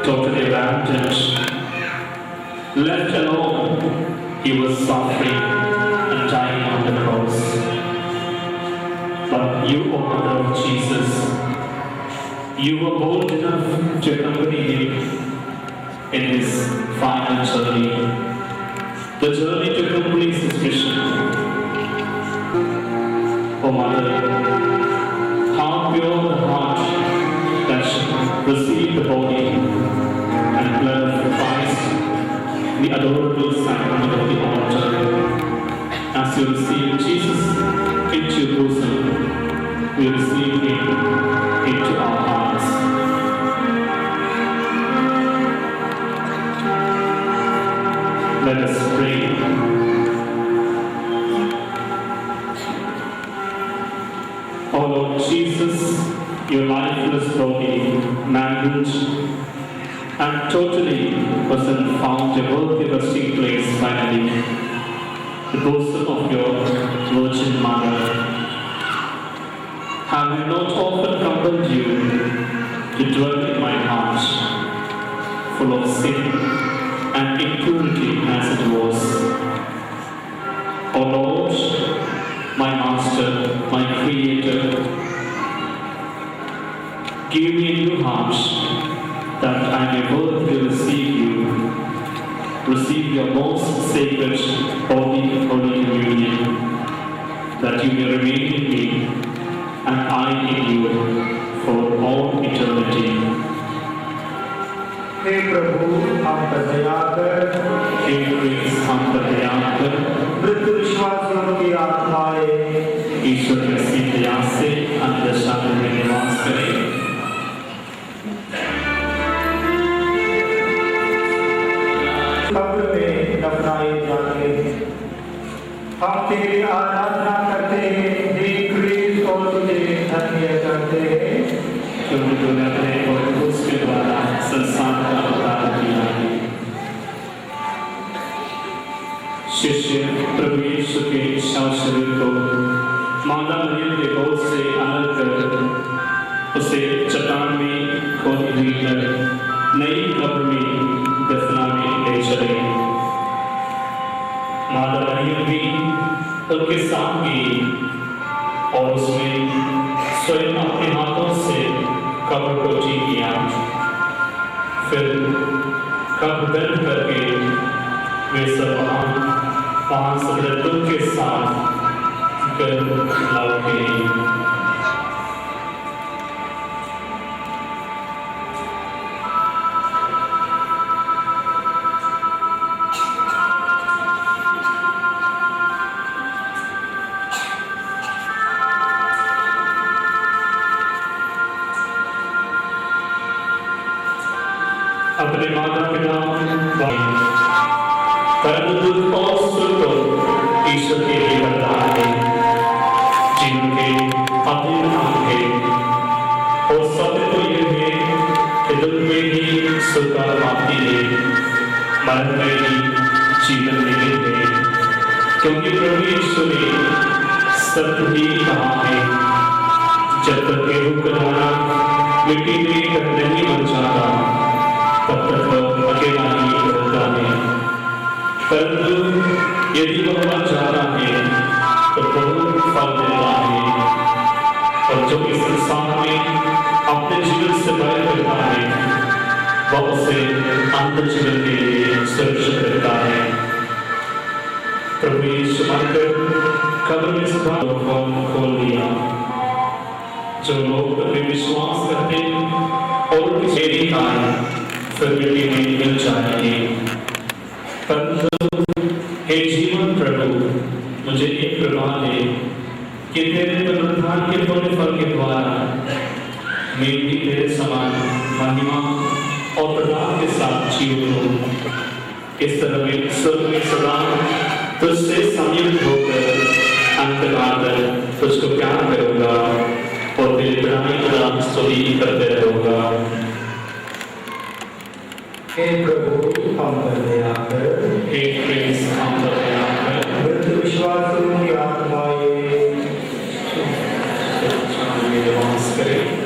totally abandoned, left alone, he was suffering and dying on the cross. But you, O Mother of Jesus, you were bold enough to accompany him in his final journey, the journey to complete his mission. Oh Mother, how pure the heart that should receive the body and blood of Christ, the adorable sacrament of the altar. As you receive Jesus into your bosom, we receive him into our hearts. Let us pray. O Lord Jesus, your lifeless body, mangled and totally wasn't found a worthy resting place finally, the bosom of your Virgin Mother. Have I not often compelled you to dwell in my heart, full of sin and impurity as it was? O Lord, my Master, my Creator, give me a new heart that I may worthily receive your most sacred Holy Communion, that you may remain in me and I in you for all eternity. हे प्रभु हम पर दया कर, हे क्रिस्त हम पर दया कर, मृत्यु विश्वासियों की आत्माएं ईश्वर की असीम दया से अनंतदशा में निवास करें। कब्र में दफनाए जाते हैं। हम तेरी आराधना करते हैं, हे क्रिस्त, और तुझे धन्य करते हैं क्योंकि तूने अपने पवित्र के द्वारा संसार का उद्धार किया है। शिष्य प्रभु यीशु के शव शरीर को माता मरियम के गोद से अलग कर उसे चट्टान में खोद कर नई कब्र में दफनाने ले चले। माता मरियम भी उनके साथ गई और उसमें स्वयं अपने हाथों से कब्र को ठीक किया। फिर कब्र बंद करके वे सब वहाँ समृद्धों के साथ घर लौट गए। अपने माता पिता परंतु और सुनो ईश्वर के लिए वरदान है, जिनके अधीन आंखें और सत्य तो ये है कि दुख में ही सुख का प्राप्ति है, मरण में ही जीवन निहित है, क्योंकि प्रभु यीशु ने सत्य ही कहा है, जब तक गेहूं का दाना मिट्टी में नहीं बन जाता तब तक वह अकेला ही रहता है, परंतु यदि वह बन जाता है तो बहुत फल देता है, और जो इस संसार में अपने जीवन से बैर करता है वह उसे अंत जीवन के लिए सुरक्षित रखता है। प्रभु यीशु मरकर कब्र में सुधार खोल दिया। जो लोग अपने विश्वास करते और उनकी सेवी खाएं फिर मिट्टी में मिल जाएंगे। परंतु हे जीवन प्रभु, मुझे एक कृपा दे कि तेरे पुनरुत्थान के पुण्य फल के द्वारा मैं भी तेरे समान महिमा और प्रताप के साथ जीवन हूँ। इस तरह मैं स्वर्ग में सदा तुझसे संयुक्त होकर अंतकाल तक तुझको प्यार करूँगा और तेरे बड़ाई का स्तुति करते रहूँगा। हे प्रभु हम पर दया कर, हे क्रिस्त हम पर दया कर, मृत्यु विश्वासियों की आत्माएं निवास करें।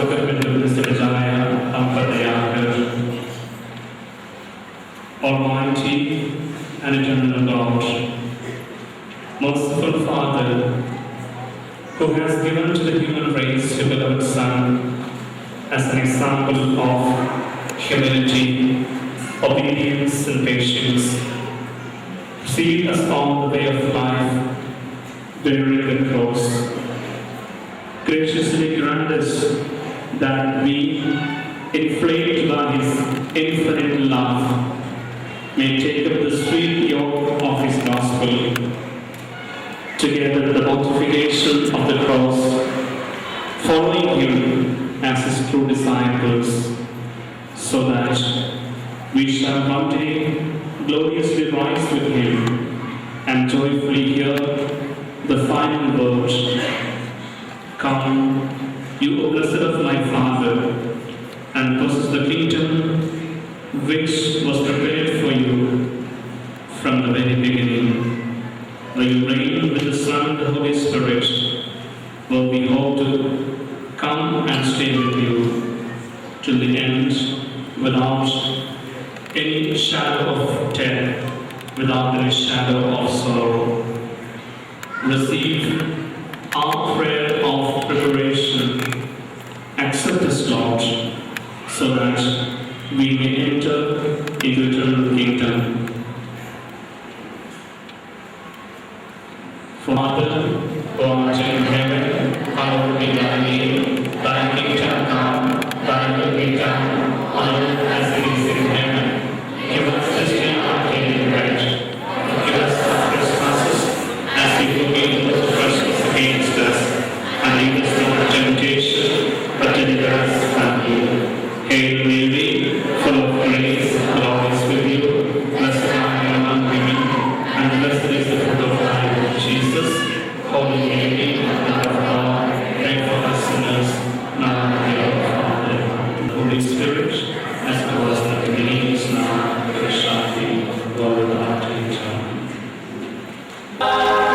स्वर्ग में तुमने से बचाया, हम पर दया कर। Almighty and eternal God, merciful Father, who has given to the human race your beloved Son as an example of humility, obedience, and patience, proceed us on the way of life, bearing the cross. Graciously grant us that we, inflamed by His infinite love, may take up the sweet yoke of His gospel, together with the mortification of the cross, following Him as His true disciples, so that we shall one day gloriously rise with Him and joyfully hear the final word, "Come, you O blessed of my Father, and possess the kingdom which was prepared for you from the very beginning. Though you reign with the Son and the Holy Spirit, will we hope to come and stay with you till the end, without any shadow of death, without any shadow of sorrow. Receive our prayer of preparation. Accept this, Lord, so that we may enter into eternal kingdom. Father, who art in heaven, hallowed be thy name. Thy kingdom come, thy will be done, on earth as it is in heaven. Give us this day our daily bread. Forgive us our trespasses, as we forgive those who trespass against us. And lead us not into temptation, but deliver us from evil. Hail Mary, full of grace, the Lord is with you. Blessed are you among women, and blessed is the fruit of thy womb, Jesus. Holy Mary, Mother of God, pray for us sinners, now and at the hour of our death. The Holy Spirit, as it was in the beginning, is now, and ever shall be, world without end. Amen.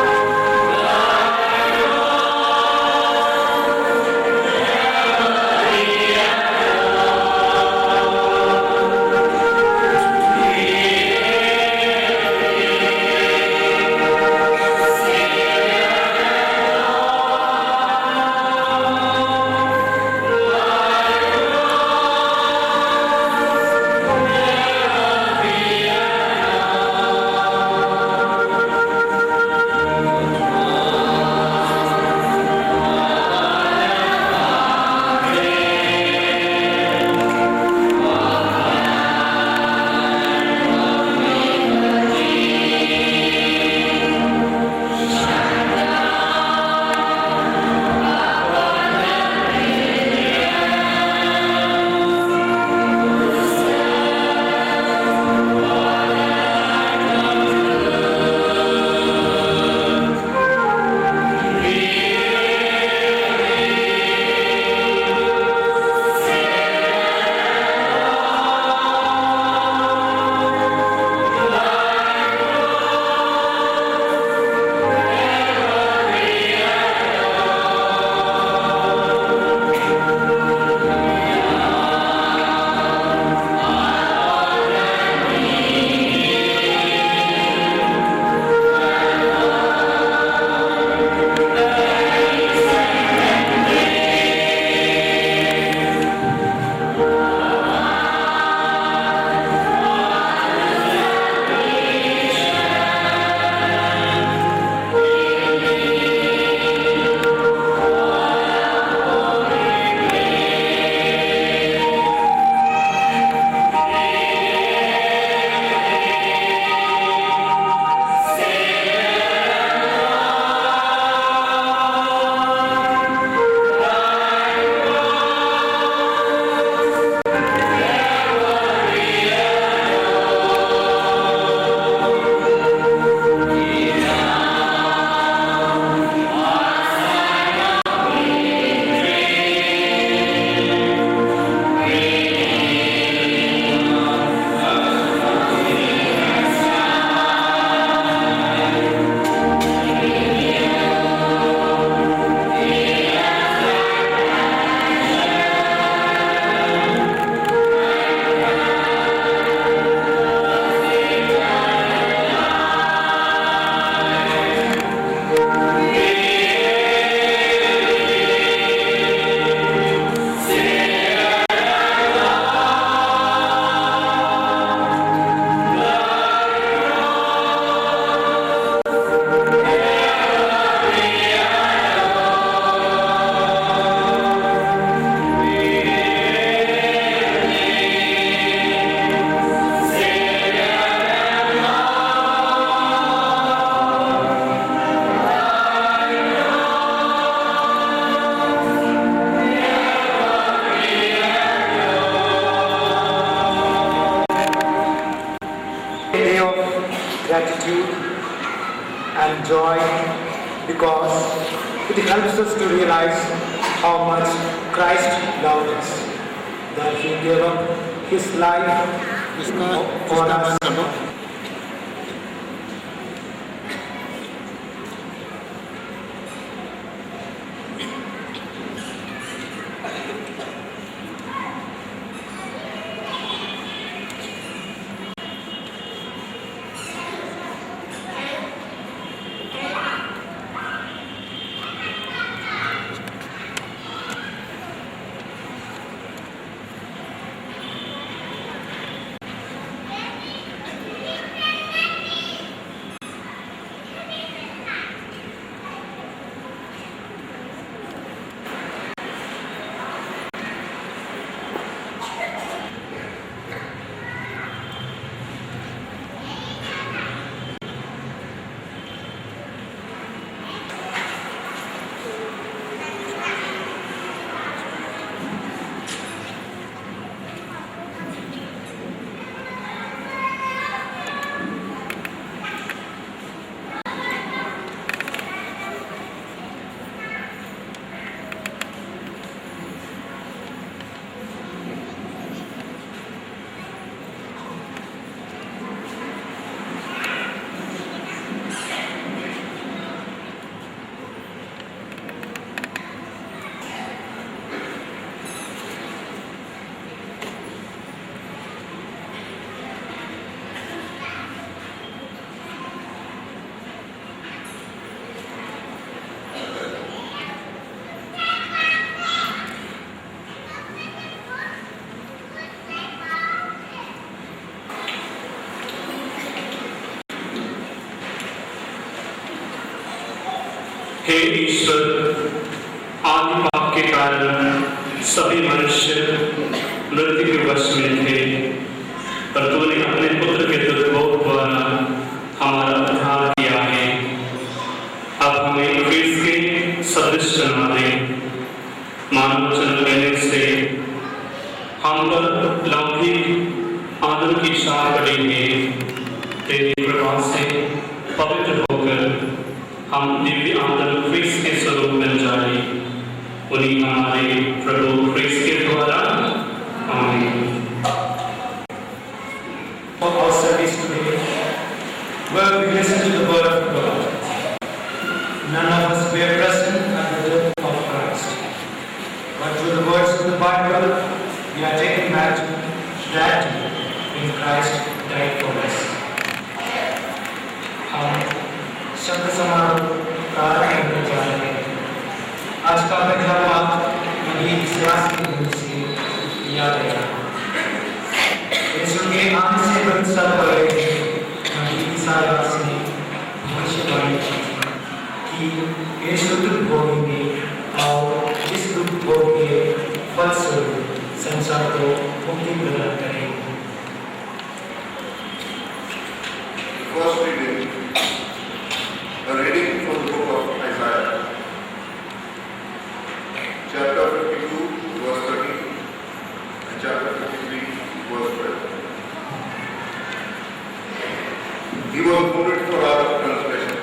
gratitude and joy because it helps us to realize how much Christ loved us, that He gave up His life for us. हे ईश्वर, आदि पाप के कारण सभी मनुष्य मृत्यु के वश में थे, पर तूने अपने पुत्र के दुर्भोग द्वारा हमारा उद्धार किया है। अब हमें क्रिस्त के सदृश बना दे। मानव जन्म लेने से हम पर लौकिक आदर की शाह पड़ी है। तेरी कृपा से पवित्र होकर हम दिव्य आदर क्रिस्त के स्वरूप बन जाए। उन्हीं हमारे प्रभु क्रिस्त के द्वारा आमीन। For our service today, where we listen to the word of God. None of us were present at the death of Christ, but through the words of the Bible, we are taken back to that when Christ died for us. हम शब्द समारोह प्रारंभ करने जा रहे हैं। आज का पहला पाठ मसीह विश्वास की धुन से लिया गया। यीशु के आने से 2 साल पहले मसीह विश्वास ने भविष्यवाणी की कि यीशु दुख भोगेंगे और इस दुख भोग के फलस्वरूप संसार को मुक्ति प्रदान करेंगे। First reading, a reading from the book of Isaiah, chapter 52, verse 13, and chapter 53, verse 12. He was wounded for our transgression.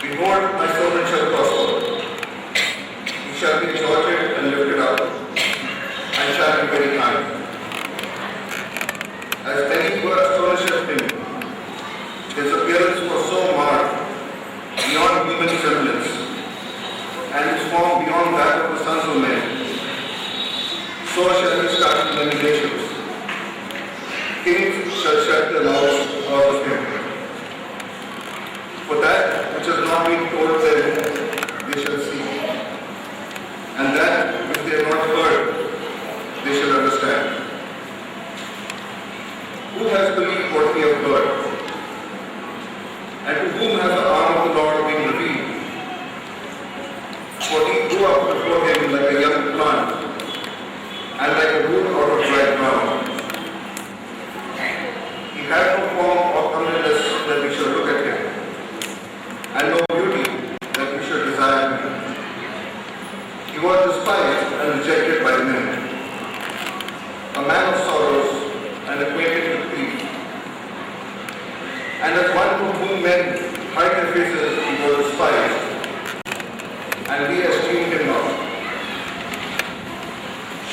Behold, my servant shall prosper. He shall be exalted and lifted up, and shall be very kind. As many who astonisheth him, his appearance was so marked, beyond human semblance, and his form beyond that of the sons of men. So shall he start many nations. Kings shall shut their mouths out of him. For that which has not been told them, they shall see, and that which they have not heard, they shall understand. Who has believed what we have heard? And to whom has the arm of the Lord been revealed? For he grew up before him like a young plant, and like a root out of dry ground. He had no form or comeliness that we should look at him, and no beauty that we should desire him. He was despised and rejected by men, a man of sorrows and acquainted with grief, men hide their faces, he was despised, and we esteemed him not.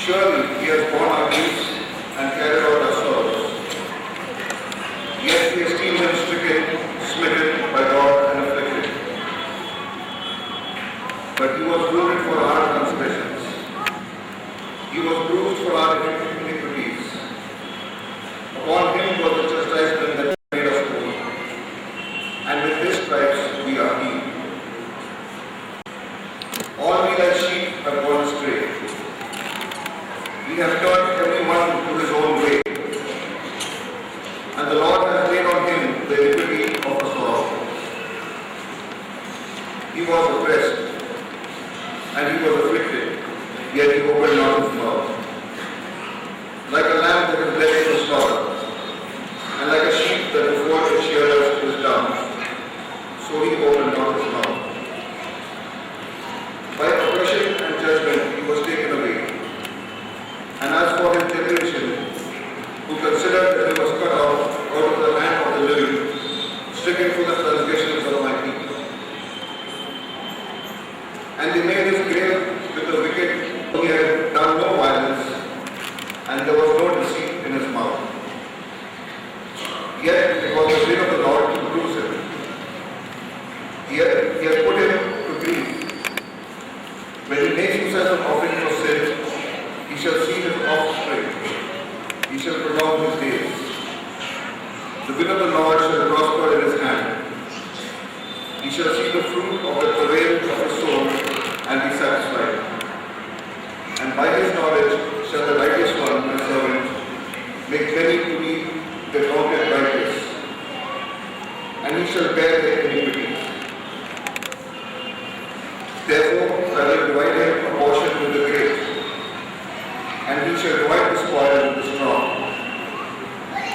Surely he has borne our griefs and carried out our sorrows. Yet we esteemed him stricken, smitten by God and afflicted. But he was wounded for our transgressions. He was bruised for our iniquities. Upon him was the chastisement that made us whole, and with his stripes we are healed. All we like sheep have gone astray. We have turned every one to his own way, and the Lord has laid on him the iniquity of us all. He was oppressed, and he was afflicted, yet he opened not his mouth. Like a lamb that is led to the slaughter, and like a sheep that before its shearers is dumb, so he opened not his mouth. By oppression and judgment he was taken away. And as for his generation, who considered that he was cut off out of the hand of the living, stricken for the transgressions of my people. And they made his grave with the wicked. He had done no violence, and there was no deceit in his mouth. Yet it was the will of the Lord to bruise him. He had put him to grief. When he makes himself an offering for sin, he shall see his offspring. He shall prolong his days. The will of the Lord shall prosper in his hand. He shall see the fruit of the travail of his soul and be satisfied. And by his knowledge shall the righteous one, my servant, make many to be devoted righteous, and he shall bear their iniquities. Therefore I will divide him a portion with the great, and he shall divide the spoil with the strong,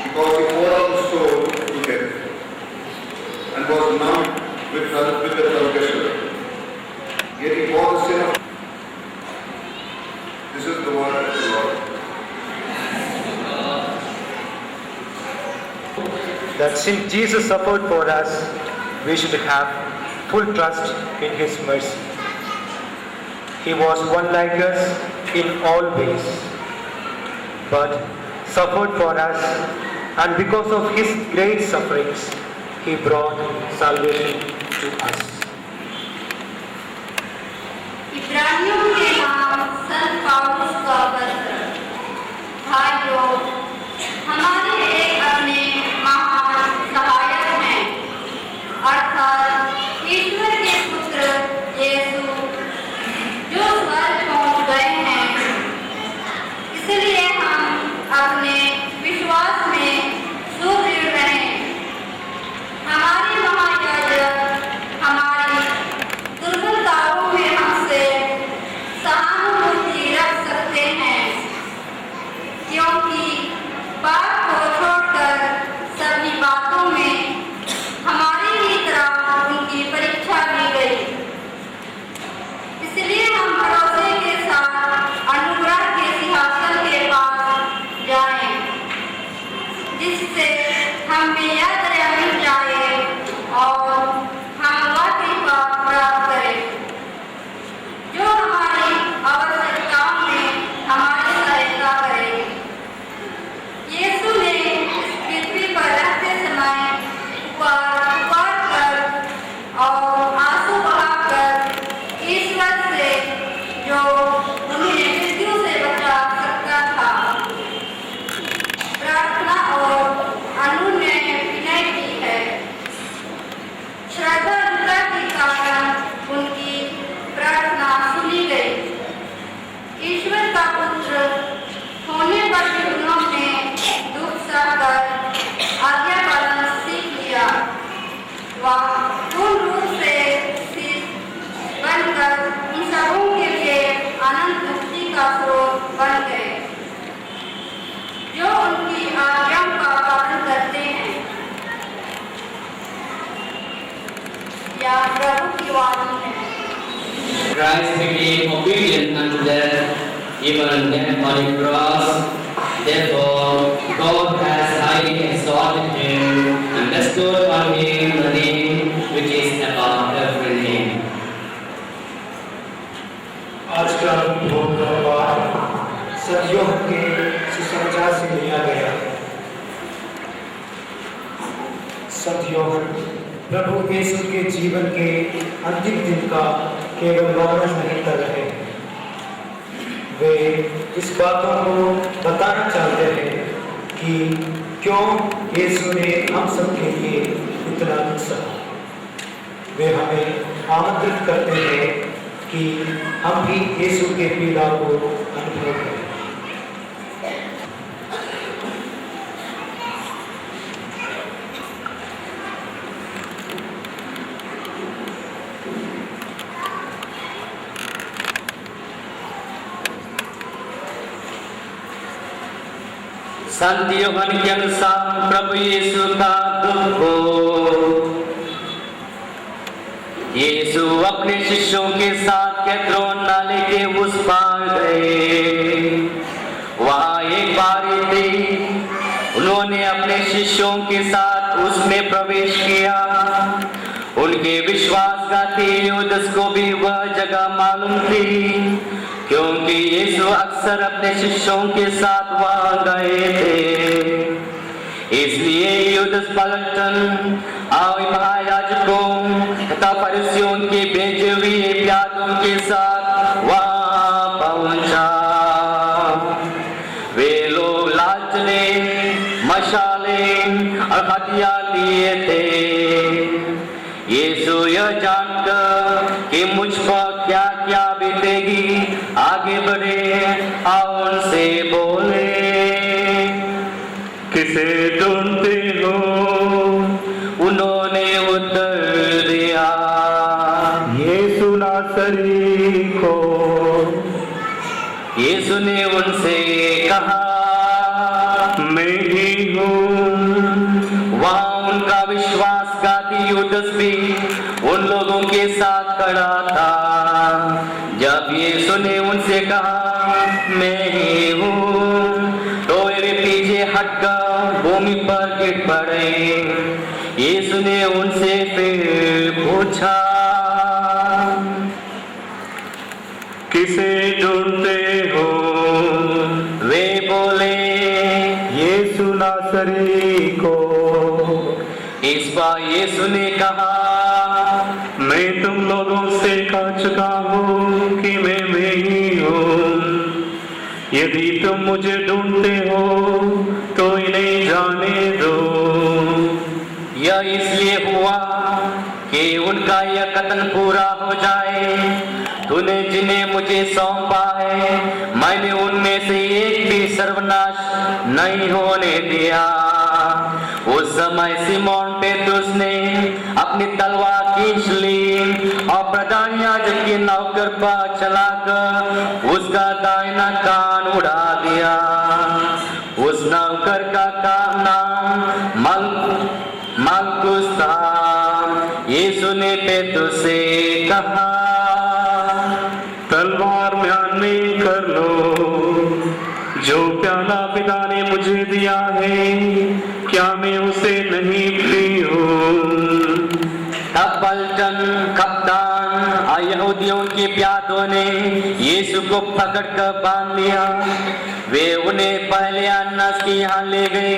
because he poured out his soul to death, and was numbed with the transgressor. Yet he bore the sin of. This is the word of the Lord. That since Jesus suffered for us, we should have full trust in his mercy. He was one like us in all ways, but suffered for us, and because of his great sufferings, he brought salvation to us. इब्रानियों के नाम संत पौलुस का पत्र। भाइयों, हमारे एक अपने महान सहायक हैं, अर्थात ईश्वर के पुत्र यीशु, जो स्वर्ग पहुंच गए हैं। इसलिए हम अपने विश्वास में सुदृढ़ रहें। हमारे महायाजक हमारी दुर्बलताओं में हमसे सहानुभूति रख सकते हैं, क्योंकि पाप को छोड़कर सभी बातों में हमारी ही तरह उनकी परीक्षा ली गई। इसलिए हम भरोसे के साथ अनुग्रह के सिंहासन के पास जाएं, जिससे हमें याद रहनी चाहिए और हम वह कृपा प्राप्त करें, जो हमारी आवश्यकताओं में हमारी सहायता करे। यीशु ने इस पृथ्वी पर रहते समय पुकार कर और आंसू बहाकर ईश्वर से, जो उन्हें मृत्यु से बचा सकता था, प्रार्थना और अनुनय विनय की है। श्रद्धा के कारण उनकी प्रार्थना सुनी गई। ईश्वर का पुत्र होने पर भी उन्होंने दुख सहकर आज्ञा पालन सीख लिया। वह पूर्ण रूप से बनकर उन सबों के लिए अनंत मुक्ति का स्रोत बन गए, जो उनकी आज्ञाओं का पालन करते हैं। या प्रभु की वाणी है। Christ became obedient unto death, even on death on the cross. Therefore, God has highly exalted him and bestowed on him the name की भोग का पाठ सतयोग के सुसमाचार से लिया गया। सतयोग प्रभु यीशु के जीवन के अंतिम दिन का केवल वर्णन नहीं कर रहे, वे इस बातों को बताना चाहते हैं कि क्यों यीशु ने हम सब के लिए इतना दुख सहा। वे हमें आमंत्रित करते हैं कि हम भी यीशु के पीड़ा को अनुभव करें। संत यूहन्ना के अनुसार प्रभु यीशु का दुख हो। यीशु अपने शिष्यों के साथ कैद्रोन नाले के उस पार गए। वहां एक बारी थी, उन्होंने अपने शिष्यों के साथ उसमें प्रवेश किया। उनके विश्वासघाती यूदस को भी वह जगह मालूम थी, क्योंकि यीशु अक्सर अपने शिष्यों के साथ वहां गए थे। इसलिए यूदस पलटन और महायाजकों तथा फरीसियों के भेजे हुए प्यादों के साथ वहां पहुंचा। वे लोग लालचने, मशाले और हथियार लिए थे। यीशु यह जानकर कि मुझ पर क्या क्या बीतेगी, आगे बढ़े और उनसे बोले, किसे ढूंढते हो? उन्होंने उत्तर दिया, यीशु नासरी को। यीशु ने उनसे कहा, मैं ही हूँ। वहां उनका विश्वासघाती यूदस भी उन लोगों के साथ खड़ा था। जब यीशु ने उनसे कहा, मैं ही हूँ, तो वे पीछे हटकर भूमि पर गिर पड़े। यीशु ने उनसे फिर पूछा, किसे ढूंढते हो? वे बोले, यीशु नासरी को। इस बार यीशु ने कहा, मैं तुम लोगों से कह चुका हूँ कि मैं ही हूँ। यदि तुम मुझे ढूंढते हो तो इन्हें जाने दो। यह इसलिए हुआ कि उनका यह कथन पूरा हो जाए, तूने जिन्हें मुझे सौंपा है, मैंने उनमें से एक भी सर्वनाश नहीं होने दिया। उस समय सिमोन पेतरुस ने अपनी तलवार खींच ली और प्रधान याजक के नौकर पर चलाकर उसका दाहिना कान उड़ा दिया। उस नौकर का नाम मलकुस था। यीशु ने पेतरुस से कहा, तलवार म्यान में कर लो। जो प्याला पिता ने मुझे दिया है, क्या मैं उसे नहीं पीऊं? तब पलटन कप्तान और यहूदियों के प्यादों ने यीशु को पकड़कर बांध लिया। वे उन्हें पहले अन्नास के यहाँ ले गए,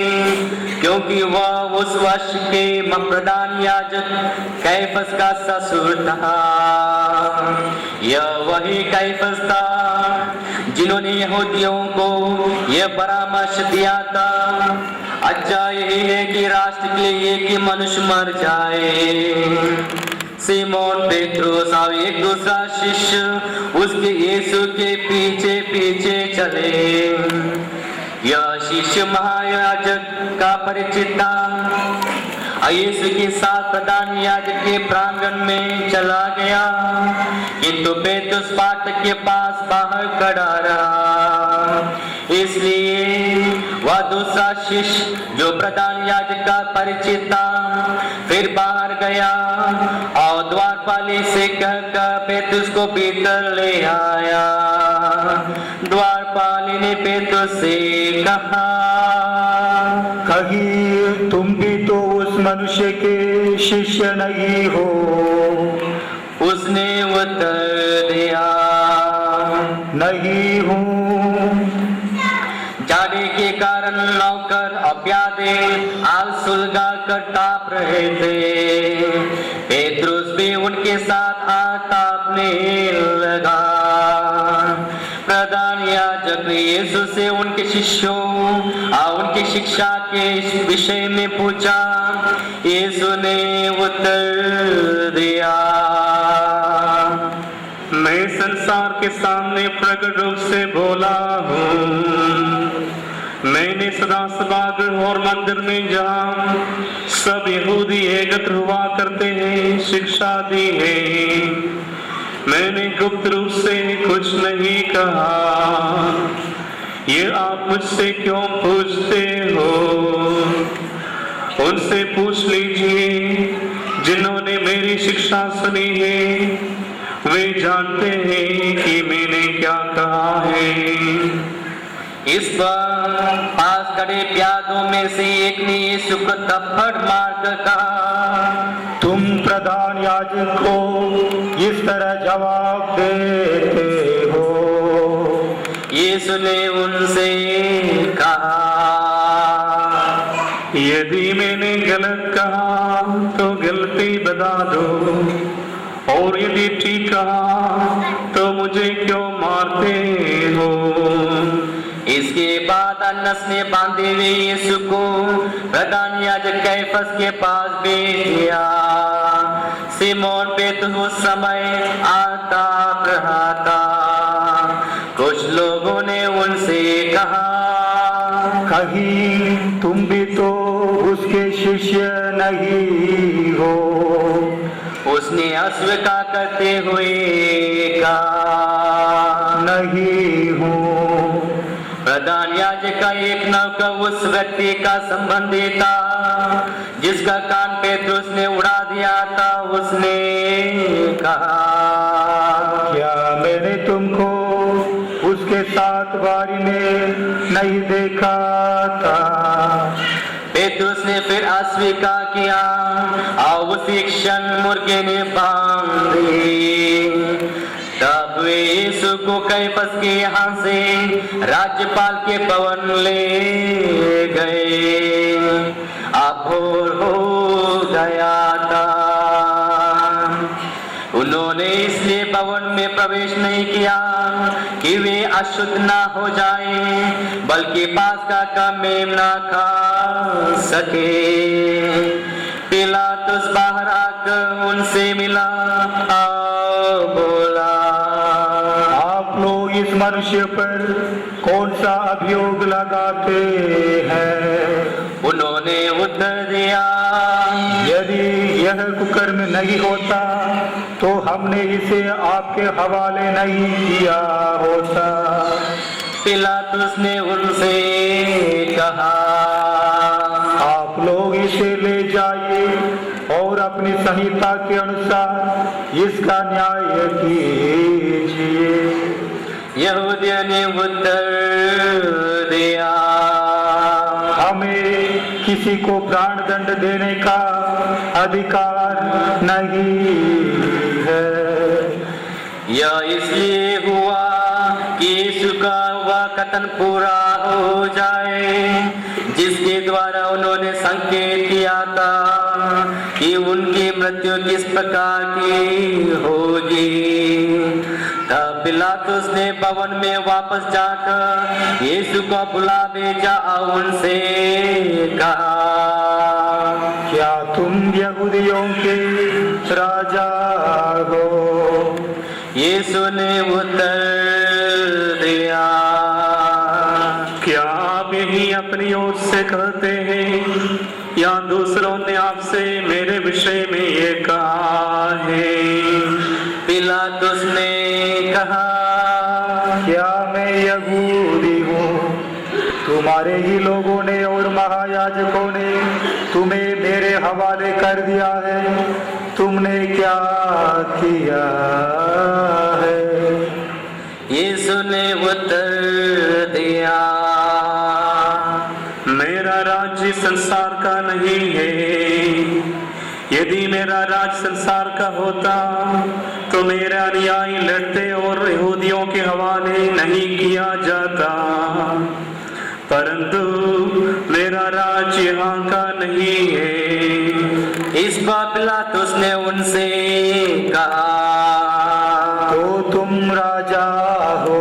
क्योंकि वह उस वर्ष के प्रधान याजक कैफस का ससुर था। यह वही कैफस था जिन्होंने यहूदियों को यह परामर्श दिया था, अच्छा यही है कि राष्ट्र के लिए एक ही मनुष्य मर जाए। सिमोन पेट्रोस और एक दूसरा शिष्य उसके यीशु के पीछे पीछे चले। यह शिष्य महायाजक का परिचित था। यीशु के साथ प्रधान याजक के प्रांगण में चला गया, किंतु पेतरुस फाटक के पास बाहर खड़ा रहा। इसलिए वह दूसरा शिष्य जो प्रधान याजक का परिचित था फिर बाहर गया और द्वारपाली से कहकर पेतरुस को भीतर ले आया। द्वारपाली ने पेतरुस से कहा, कहीं तुम भी तो उस मनुष्य के शिष्य नहीं हो? उसने उत्तर दिया, नहीं हूँ। जाड़े के कारण नौकर अप्यादे आल सुलगा कर ताप रहे थे। पेत्रुस भी उनके साथ तापने लगा। प्रधान याजक ने यीशु से उनके शिष्यों और उनकी शिक्षा के विषय में पूछा। यीशु ने उत्तर दिया, मैं संसार के सामने प्रकट रूप से बोला हूँ। मैंने सदा सभागृह और मंदिर में जहाँ सब यहूदी एकत्र हुआ करते हैं शिक्षा दी है। मैंने गुप्त रूप से कुछ नहीं कहा। ये आप मुझसे क्यों पूछते हो? उनसे पूछ लीजिए जिन्होंने मेरी शिक्षा सुनी है। वे जानते हैं कि मैंने क्या कहा है। इस पर पास खड़े प्यादों में से एक ने यीशु को थप्पड़ मारकर कहा, तुम प्रधान याजक को इस तरह जवाब देते हो? यीशु ने उनसे कहा, यदि मैंने गलत कहा तो गलती बता दो, और यदि ठीक कहा तो मुझे क्यों मारते हो? इसके बाद अन्नस ने बांधे हुए यीशु को प्रधान याजक कैफस के पास भेज दिया। सिमोन पेत्र उस समय आता रहा था। कुछ लोगों ने उनसे कहा, कहीं तुम भी तो उसके शिष्य नहीं हो? उसने अस्वीकार करते हुए कहा, नहीं हूँ। प्रधान याजक का एक नौकर उस व्यक्ति का संबंधी था जिसका कान पेत्रुस ने उड़ा दिया था। उसने कहा, क्या मैंने तुमको उसके साथ बारी में नहीं देखा था? पेत्रुस ने फिर अस्वीकार किया और उसी क्षण मुर्गे ने बांध दी। तब वे यीशु को कैफस के यहाँ से राज्यपाल के भवन ले गए। अब भोर हो गया था। उन्होंने इसलिए भवन में प्रवेश नहीं किया कि वे अशुद्ध ना हो जाएं, बल्कि पास्का का मेमना खा सके। पिलातुस बाहर आकर उनसे मिला और बोला, आप लोग इस मनुष्य पर कौन सा अभियोग लगाते हैं? उन्होंने उत्तर दिया, यदि यह कुकर्म नहीं होता तो हमने इसे आपके हवाले नहीं किया होता। पिलातुस ने उनसे कहा, आप लोग इसे ले जाइए और अपनी संहिता के अनुसार इसका न्याय कीजिए। यहूदियों ने उत्तर दिया, हमें किसी को प्राण दंड देने का अधिकार नहीं है। यह इसलिए हुआ कि यीशु का वह कथन पूरा हो जाए जिसके द्वारा उन्होंने संकेत किया था कि उनकी मृत्यु किस प्रकार की होगी। तब पिलातुस ने भवन में वापस जाकर यीशु को बुला भेजा और उनसे कहा, क्या तुम यहूदियों के राजा हो? यीशु ने उत्तर दिया, क्या आप यही अपनी ओर से कहते हैं या दूसरों ने आपसे मेरे विषय में ये कहा है? पिलातुस ने कहा, क्या मैं यहूदी हूँ? तुम्हारे ही लोगों ने और महायाजकों ने तुम्हें मेरे हवाले कर दिया है। तुमने क्या किया है? यीशु ने उत्तर दिया, मेरा राज्य संसार का नहीं है। यदि मेरा राज संसार का होता तो मेरा अनुयायी लड़ते और यहूदियों के हवाले नहीं किया जाता, परंतु मेरा राज्य यहाँ का नहीं है। इस पर पिलातुस ने उनसे कहा, तो तुम राजा हो?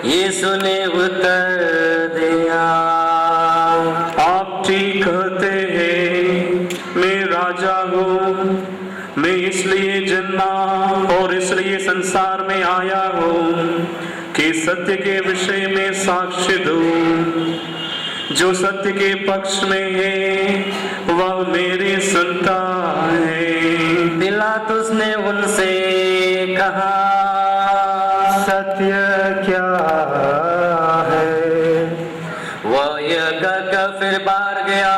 यीशु ने उत्तर दिया, आप ठीक कहते हैं, मैं राजा हूँ। मैं इसलिए जन्मा और इसलिए संसार में आया हूँ कि सत्य के विषय में साक्ष्य दूं। जो सत्य के पक्ष में है वह मेरे सुनता है। पिलातुस ने उनसे कहा, सत्य क्या है? वह यह कहकर फिर बाहर गया।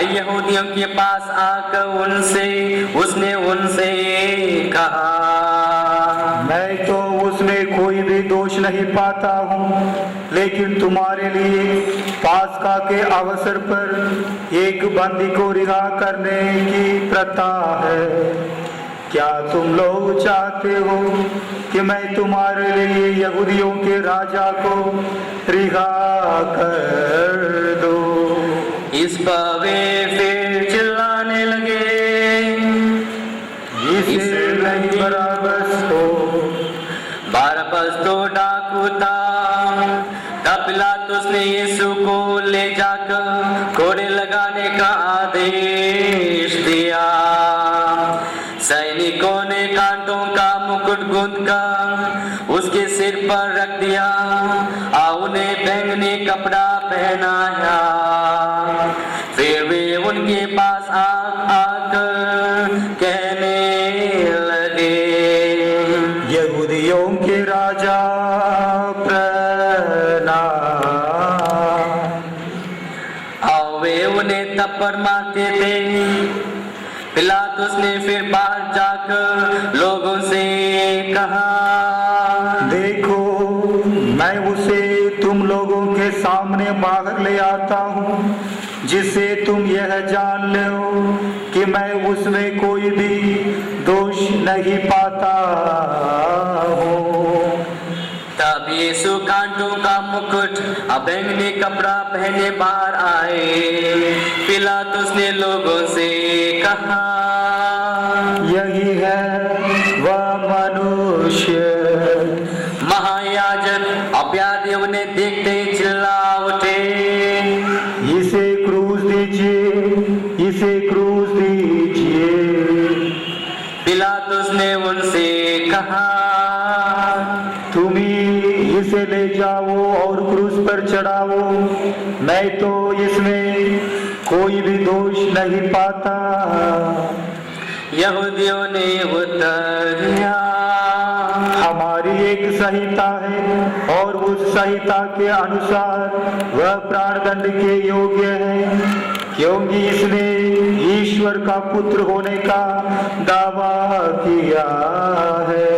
यहूदियों के पास आकर उसने उनसे कहा, मैं तो उसमें कोई भी दोष नहीं पाता हूँ, लेकिन तुम्हारे लिए पास्का के अवसर पर एक बंदी को रिहा करने की प्रथा है। क्या तुम लोग चाहते हो कि मैं तुम्हारे लिए यहूदियों के राजा को रिहा कर दूं? इस पर वे फिर चिल्लाने लगे, इसे नहीं बराबस हो। बरअब्बास तो डाकू था। तब पिलातुस ने यीशु को ले जाकर कोड़े लगाने का आदेश दिया। सैनिकों ने कांटों का मुकुट गूंथकर उसके सिर पर रख दिया और उन्हें बैंगनी कपड़ा पहनाया। फिर वे उनके पास आकर कहने लगे, यहूदियों के राजा प्रणाम। और वे उन्हें थप्पड़ मारते थे। पिलातुस ने फिर बाहर जाकर लोगों से कहा, देखो, मैं उसे तुम लोगों के सामने बाहर ले आता हूँ, जिससे तुम यह जान लो कि मैं उसमें कोई भी दोष नहीं पाता हूँ। तब यीशु कांटों का मुकुट और बैंगनी कपड़ा पहने बाहर आए। पिलातुस ने लोगों से कहा, यही है वह मनुष्य। महायाजक अपराधी उन्हें देखते ही चिल्ला उठे, इसे क्रूस दीजिए, इसे क्रूस दीजिए। पिलातुस ने उनसे कहा, तुम ही इसे ले जाओ और क्रूस पर चढ़ाओ। मैं तो इसमें कोई भी दोष नहीं पाता। यहूदियों ने उत्तर दिया, हमारी एक संहिता है और उस संहिता के अनुसार वह प्राणदंड के योग्य है, क्योंकि इसने ईश्वर का पुत्र होने का दावा किया है।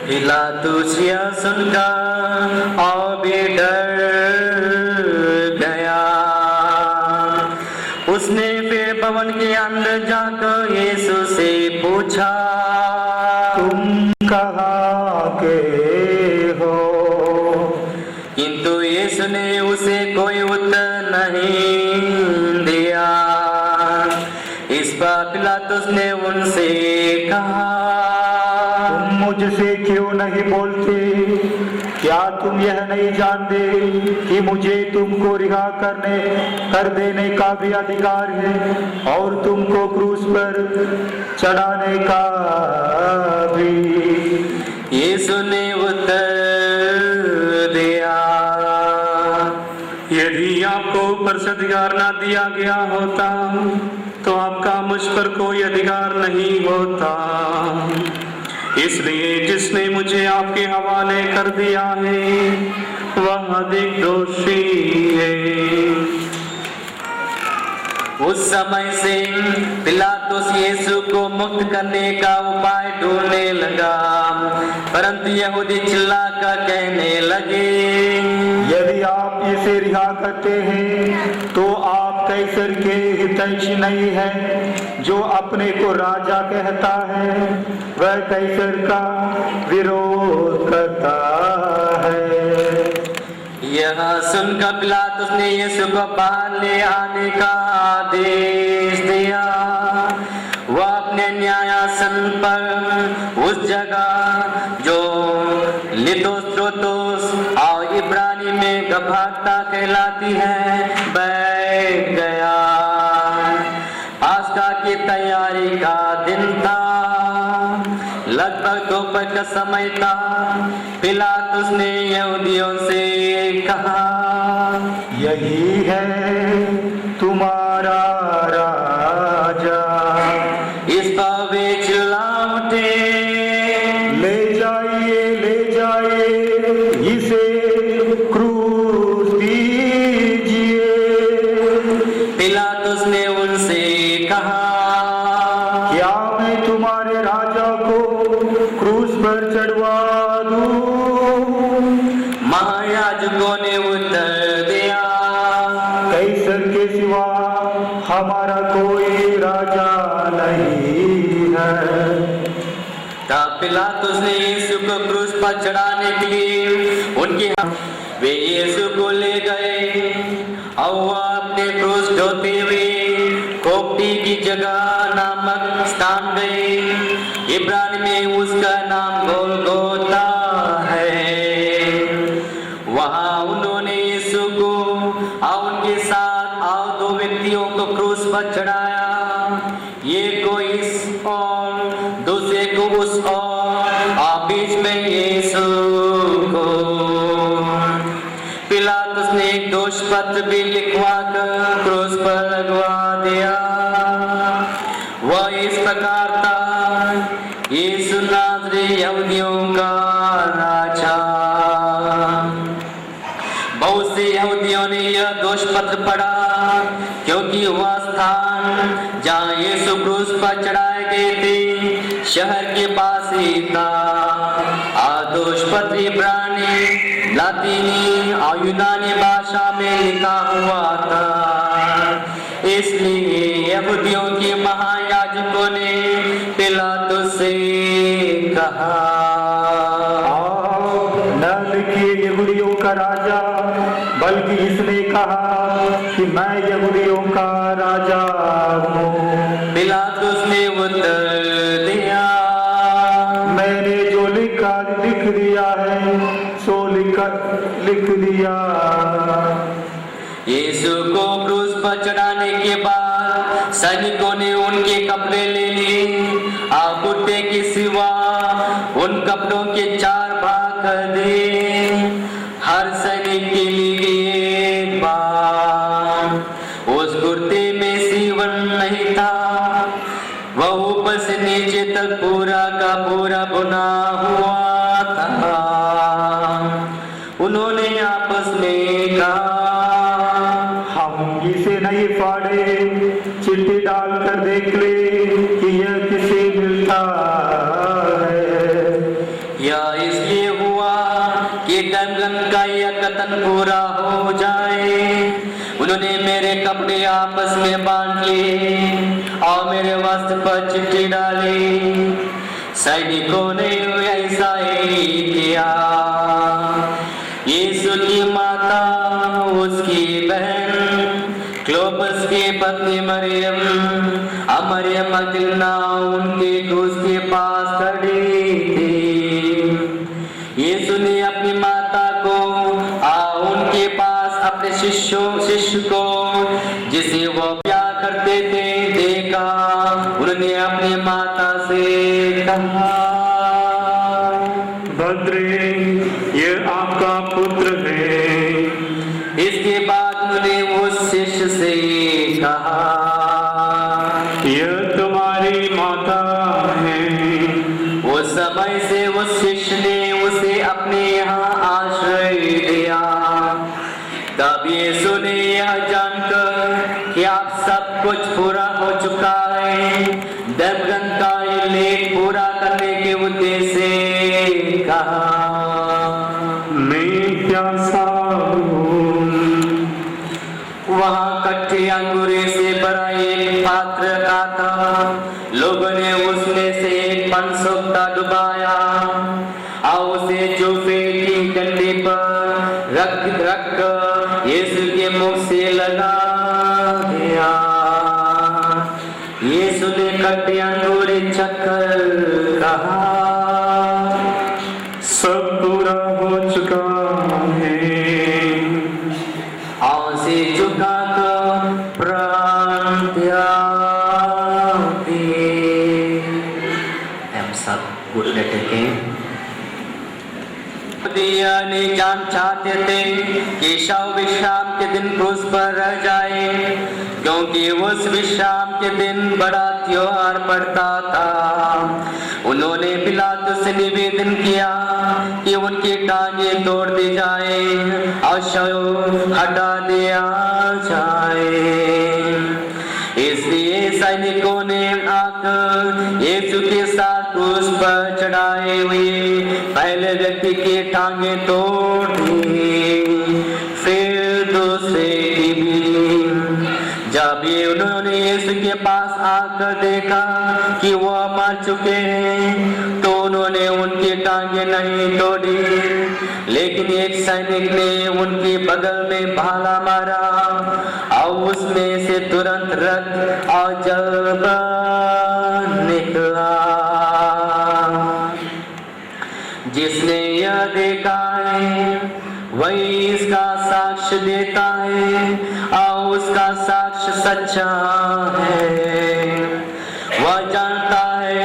पिलातुस यह सुनकर और भी डर गया। उसने फिर भवन के अंदर जाकर यीशु से पूछा, तुम कहाँ के हो? किंतु यीशु ने उसे कोई उत्तर नहीं दिया। इस पर पिलातुस ने उनसे कहा, तुम मुझसे क्यों नहीं बोलते? क्या तुम यह नहीं जानते कि मुझे तुमको रिहा कर देने का भी अधिकार है और तुमको क्रूस पर चढ़ाने का भी? यीशु ने उत्तर दिया, यदि आपको ऊपर से अधिकार ना दिया गया होता तो आपका मुझ पर कोई अधिकार नहीं होता। इसलिए जिसने मुझे आपके हवाले कर दिया है वह अधिक दोषी है। उस समय से पिलातुस यीशु को मुक्त करने का उपाय ढूंढने लगा, परंतु यहूदी चिल्लाकर कहने लगे, यदि आप इसे रिहा करते हैं तो आप कैसर के हितैषी नहीं है। जो अपने को राजा कहता है वह कैसर का विरोध करता है। यह सुनकर पिलातुस ने यीशु को बाहर ले आने का आदेश दिया। वह अपने न्यायासन पर उस जगह जो लिथोस्त्रोतोस और इब्रानी में गभाता कहलाती है बैठ गया। पास्का की तैयारी का दिन था। लगभग दोपहर का समय था। पिलातुस ने यहूदियों से कहा, यही है तुम्हारा राजा। इस पर वे चिल्ला उठे, ले जाइए इसे क्रूस दीजिए। पिलातुस ने उनसे कहा, क्या मैं तुम्हारे राजा को क्रूस पर चढ़वा दूं? महायाजकों ने उत्तर दिया, कैसर के सिवा हमारा कोई राजा नहीं है। तब पिलातुस ने यीशु को क्रूस पर चढ़ाने के लिए उनके वे यीशु को ले गए और वह अपने क्रूस ढोते हुए खोपड़ी की जगह नामक स्थान गए। इब्रानी में उसका नाम गोलगोथा है। वहां उन्होंने यीशु को और उनके साथ और दो व्यक्तियों को क्रूस पर चढ़ाया, एक को इस और दूसरे को उस और बीच में यीशु को। पिलातुस ने एक दोष पत्र भी लिखवा कर क्रूस पर लगवा दिया। वह इस प्रकार था, यीशु नाज़री यहूदियों का राजा। बहुत से यहूदियों ने यह दोष पत्र पढ़ा क्योंकि वह स्थान जहाँ यीशु क्रूस पर चढ़ाए गए थे शहर के पास ही था। दोष पत्र इब्रानी, लातीनी और यूनानी भाषा में लिखा हुआ था। इसलिए यहूदियों के महायाजकों ने पिलातुस से कहा, न लिखिए यहूदियों का राजा, बल्कि इसने कहा कि मैं यहूदियों का राजा हूँ। पिलातुस ने उत्तर दिया, मैंने जो लिख दिया है सो लिख दिया। यीशु को क्रूस पर चढ़ाने के बाद सैनिकों ने उनके कपड़े ले लिए और कुर्ते के सिवा उन कपड़ों के 4 भाग कर दिए, हर सैनिक के लिए एक बार। उस कुर्ते में सीवन नहीं था, वह ऊपर से नीचे तक पूरा का पूरा बुना हुआ था। उन्होंने आपस में कहा, हम इसे नहीं फाड़े, चिट्ठी डालकर देख ले कि यह किसे मिलता है। यह इसलिए हुआ कि दंगन का यह कथन पूरा हो जाए। उन्होंने मेरे कपड़े आपस में बांध लिए और मेरे वस्त्र पर चिट्ठी डाली। सैनिकों ने ऐसा ही किया। यीशु की माता, उसकी बहन क्लोपस की पत्नी मरियम, मरियम मगदलीना उनके क्रूस के पास खड़ी थी। यीशु ने अपनी माता को उनके पास अपने शिष्य को जिसे वो प्यार करते थे देखा। उन्होंने अपनी माता से कहा, भद्रे, ये आपका पुत्र है। इसके बाद उन्होंने उस शिष्य से कहा, यह तुम्हारी माता है। उस समय से उस शिष्य ने उसे अपने यहाँ आश्रय दिया। तब यीशु ने यह जानकर कि आप सब कुछ पूरा हो चुका है, दर्दन का ये लेख पूरा करने के उद्देश्य से कहा, मैं प्यासा हूँ। वहाँ कच्चे अंगूरे से भरा एक पात्र रखा था। लोगों ने उसमें से एक पन सोखता डुबाया और उसे जूफे की डंडी पर रख कर यीशु के मुख से लगा दिया। यीशु ने कच्चे अंगूरे चखकर कहा, सब पूरा हो चुका है। से झुका कर प्राण त्याग दिए। हम सब गुड लेटर के ने जान चाहते थे कि शव विश्राम के दिन क्रूस पर रह जाए, क्योंकि उस विश्राम के दिन बड़ा त्योहार पड़ता था। उन्होंने पिलातुस से निवेदन किया कि उनकी टांगे तोड़ दी जाए और शव हटा दिया जाए। इसलिए सैनिकों ने आकर यीशु के साथ क्रूस पर चढ़ाए हुए पहले व्यक्ति की टांगे तोड़ दी, फिर दूसरे की भी। जब ये उन्होंने यीशु के पास आकर देखा कि वह मर चुके हैं, तो उन्होंने उनकी टांगे नहीं तोड़ी, लेकिन एक सैनिक ने उनके बगल में भाला मारा और उसमें से तुरंत रक्त और जल निकला। जिसने यह देखा है वही इसका साक्ष्य देता है और उसका साक्ष्य सच्चा है। वह जानता है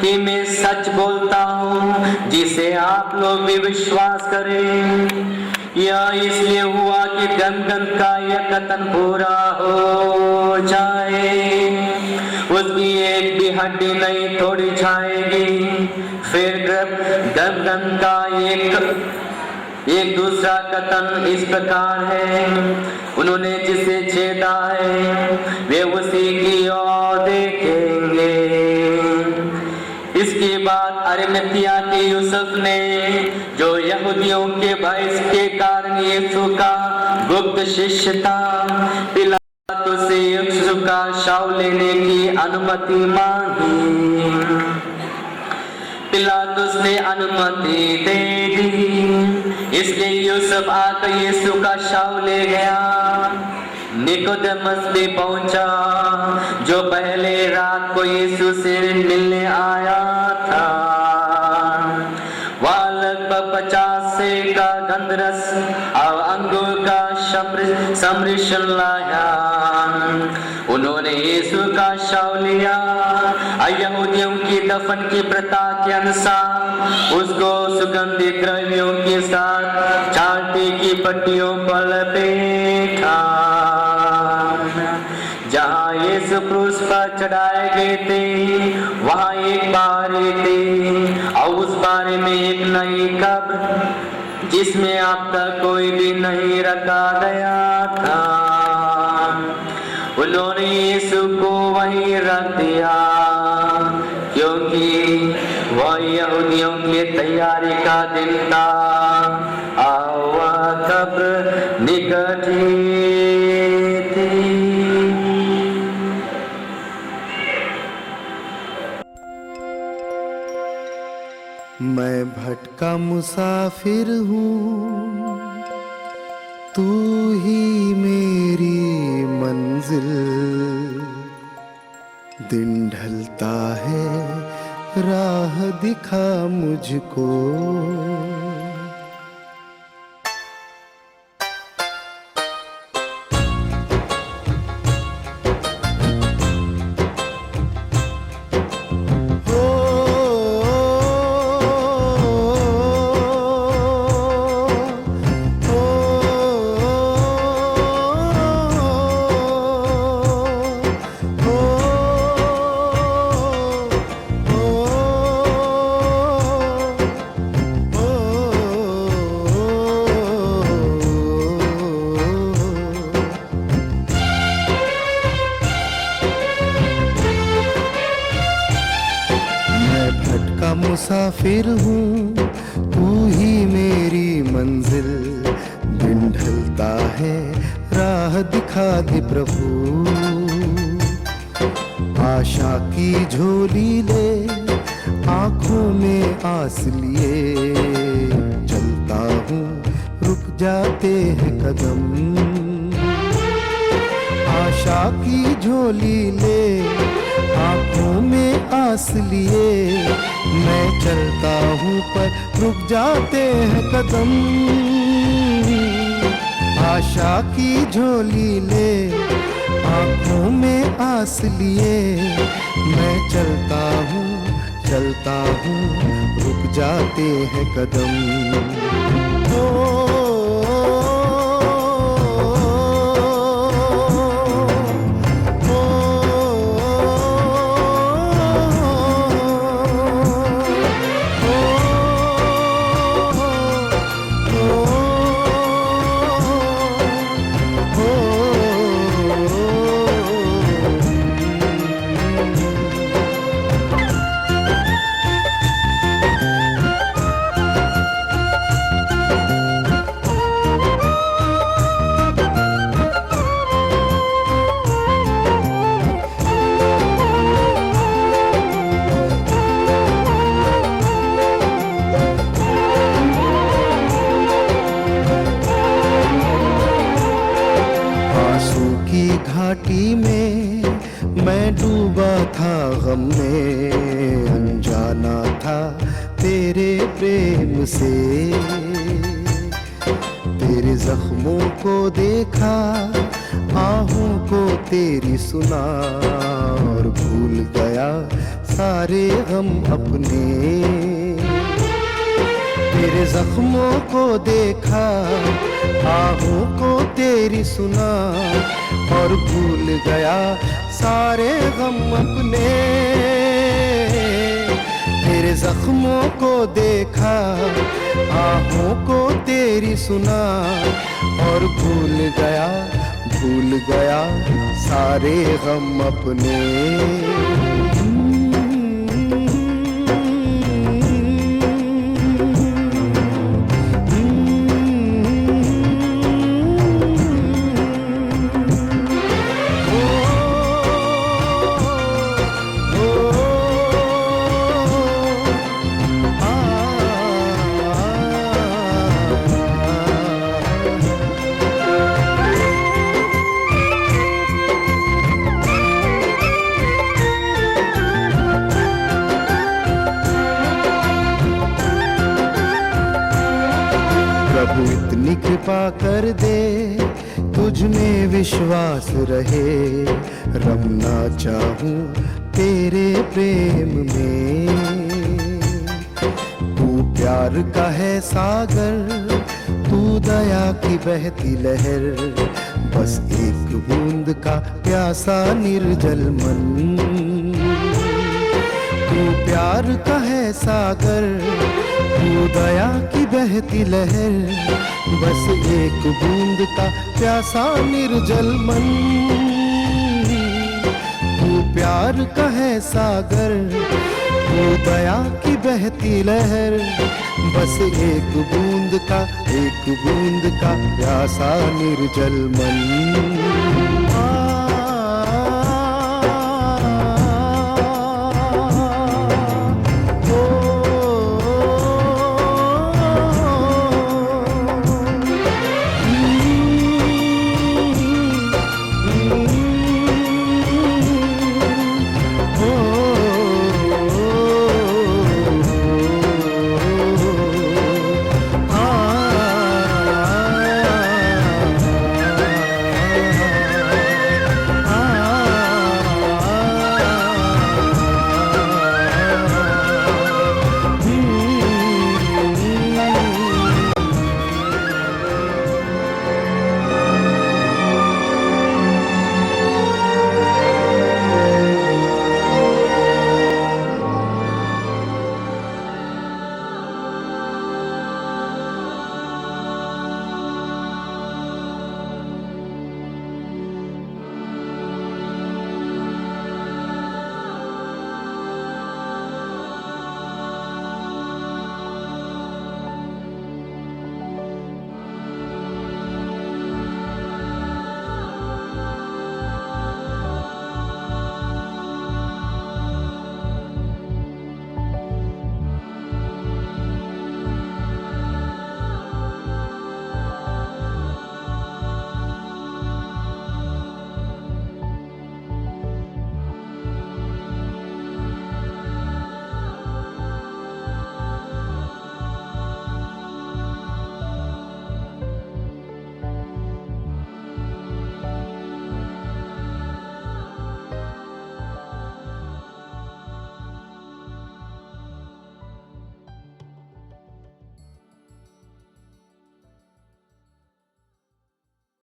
कि मैं सच बोलता हूँ, जिसे आप लोग भी विश्वास करें। यह इसलिए हुआ कि गंदन का यह कथन पूरा हो जाए, उसकी एक भी हड्डी नहीं तोड़ी जाएगी। फिर गंदन का एक दूसरा कथन इस प्रकार है, उन्होंने जिसे छेदा है वे उसी की ओर देखेंगे। इसके बाद अरिमतिया के यूसुफ ने, जो यहूदियों के भय के कारण यीशु का गुप्त शिष्य था, पिलातुस से यीशु का शव लेने की अनुमति मांगी। पिलातुस ने अनुमति दे दी, इसलिए यूसुफ आकर यीशु का शव ले गया। निकोदेमस भी पहुंचा, जो पहले रात को यीशु से मिलने आया था। वह लगभग 50 सेर का गंधरस और अंगूर का सम्मिश्रण लाया। उन्होंने यीशु का शव लिया, यहूदियों की दफन की प्रथा के अनुसार उसको सुगंधित द्रव्यों के साथ चांदी की पट्टियों पर लपेटा। जहाँ यीशु क्रूस पर चढ़ाए गए थे, वहाँ एक बारी थी और उस बारे में एक नई कब्र, जिसमें अब तक कोई भी नहीं रखा गया था। उन्होंने यीशु को वहीं रख दिया, क्योंकि वह यहूदियों की तैयारी का दिन था और वह कब्र निकट ही थी। मैं भटका मुसाफिर हूँ, तू ही मेरी मंजिल। दिन ढलता है, राह दिखा मुझको। मुसाफिर हूँ, तू ही मेरी मंजिल। दिन ढलता है, राह राह दिखा दे प्रभु। आशा की झोली ले आंखों में आस लिए, चलता हूँ रुक जाते हैं कदम। आशा की झोली ले आंखों में आस लिए, मैं चलता हूँ पर रुक जाते हैं कदम। आशा की झोली ले आंखों में आस लिए, मैं चलता हूँ रुक जाते हैं कदम। घाटी में मैं डूबा था गम में, अनजाना था तेरे प्रेम से। तेरे जख्मों को देखा, आहों को तेरी सुना, और भूल गया सारे गम अपने। तेरे जख्मों को देखा, आहों को तेरी सुना, और भूल गया सारे गम अपने। तेरे जख्मों को देखा, आहों को तेरी सुना, और भूल गया सारे गम अपने। प्रभु इतनी कृपा कर दे, तुझ में विश्वास रहे, रमना चाहूं तेरे प्रेम में। तू प्यार का है सागर, तू दया की बहती लहर, बस एक बूंद का प्यासा निर्जल मन। तू प्यार का है सागर, तू दया की बहती लहर, बस एक बूंद का प्यासा निर्जल मन। तू प्यार का है सागर, तू दया की बहती लहर, बस एक बूंद का प्यासा निर्जल मन।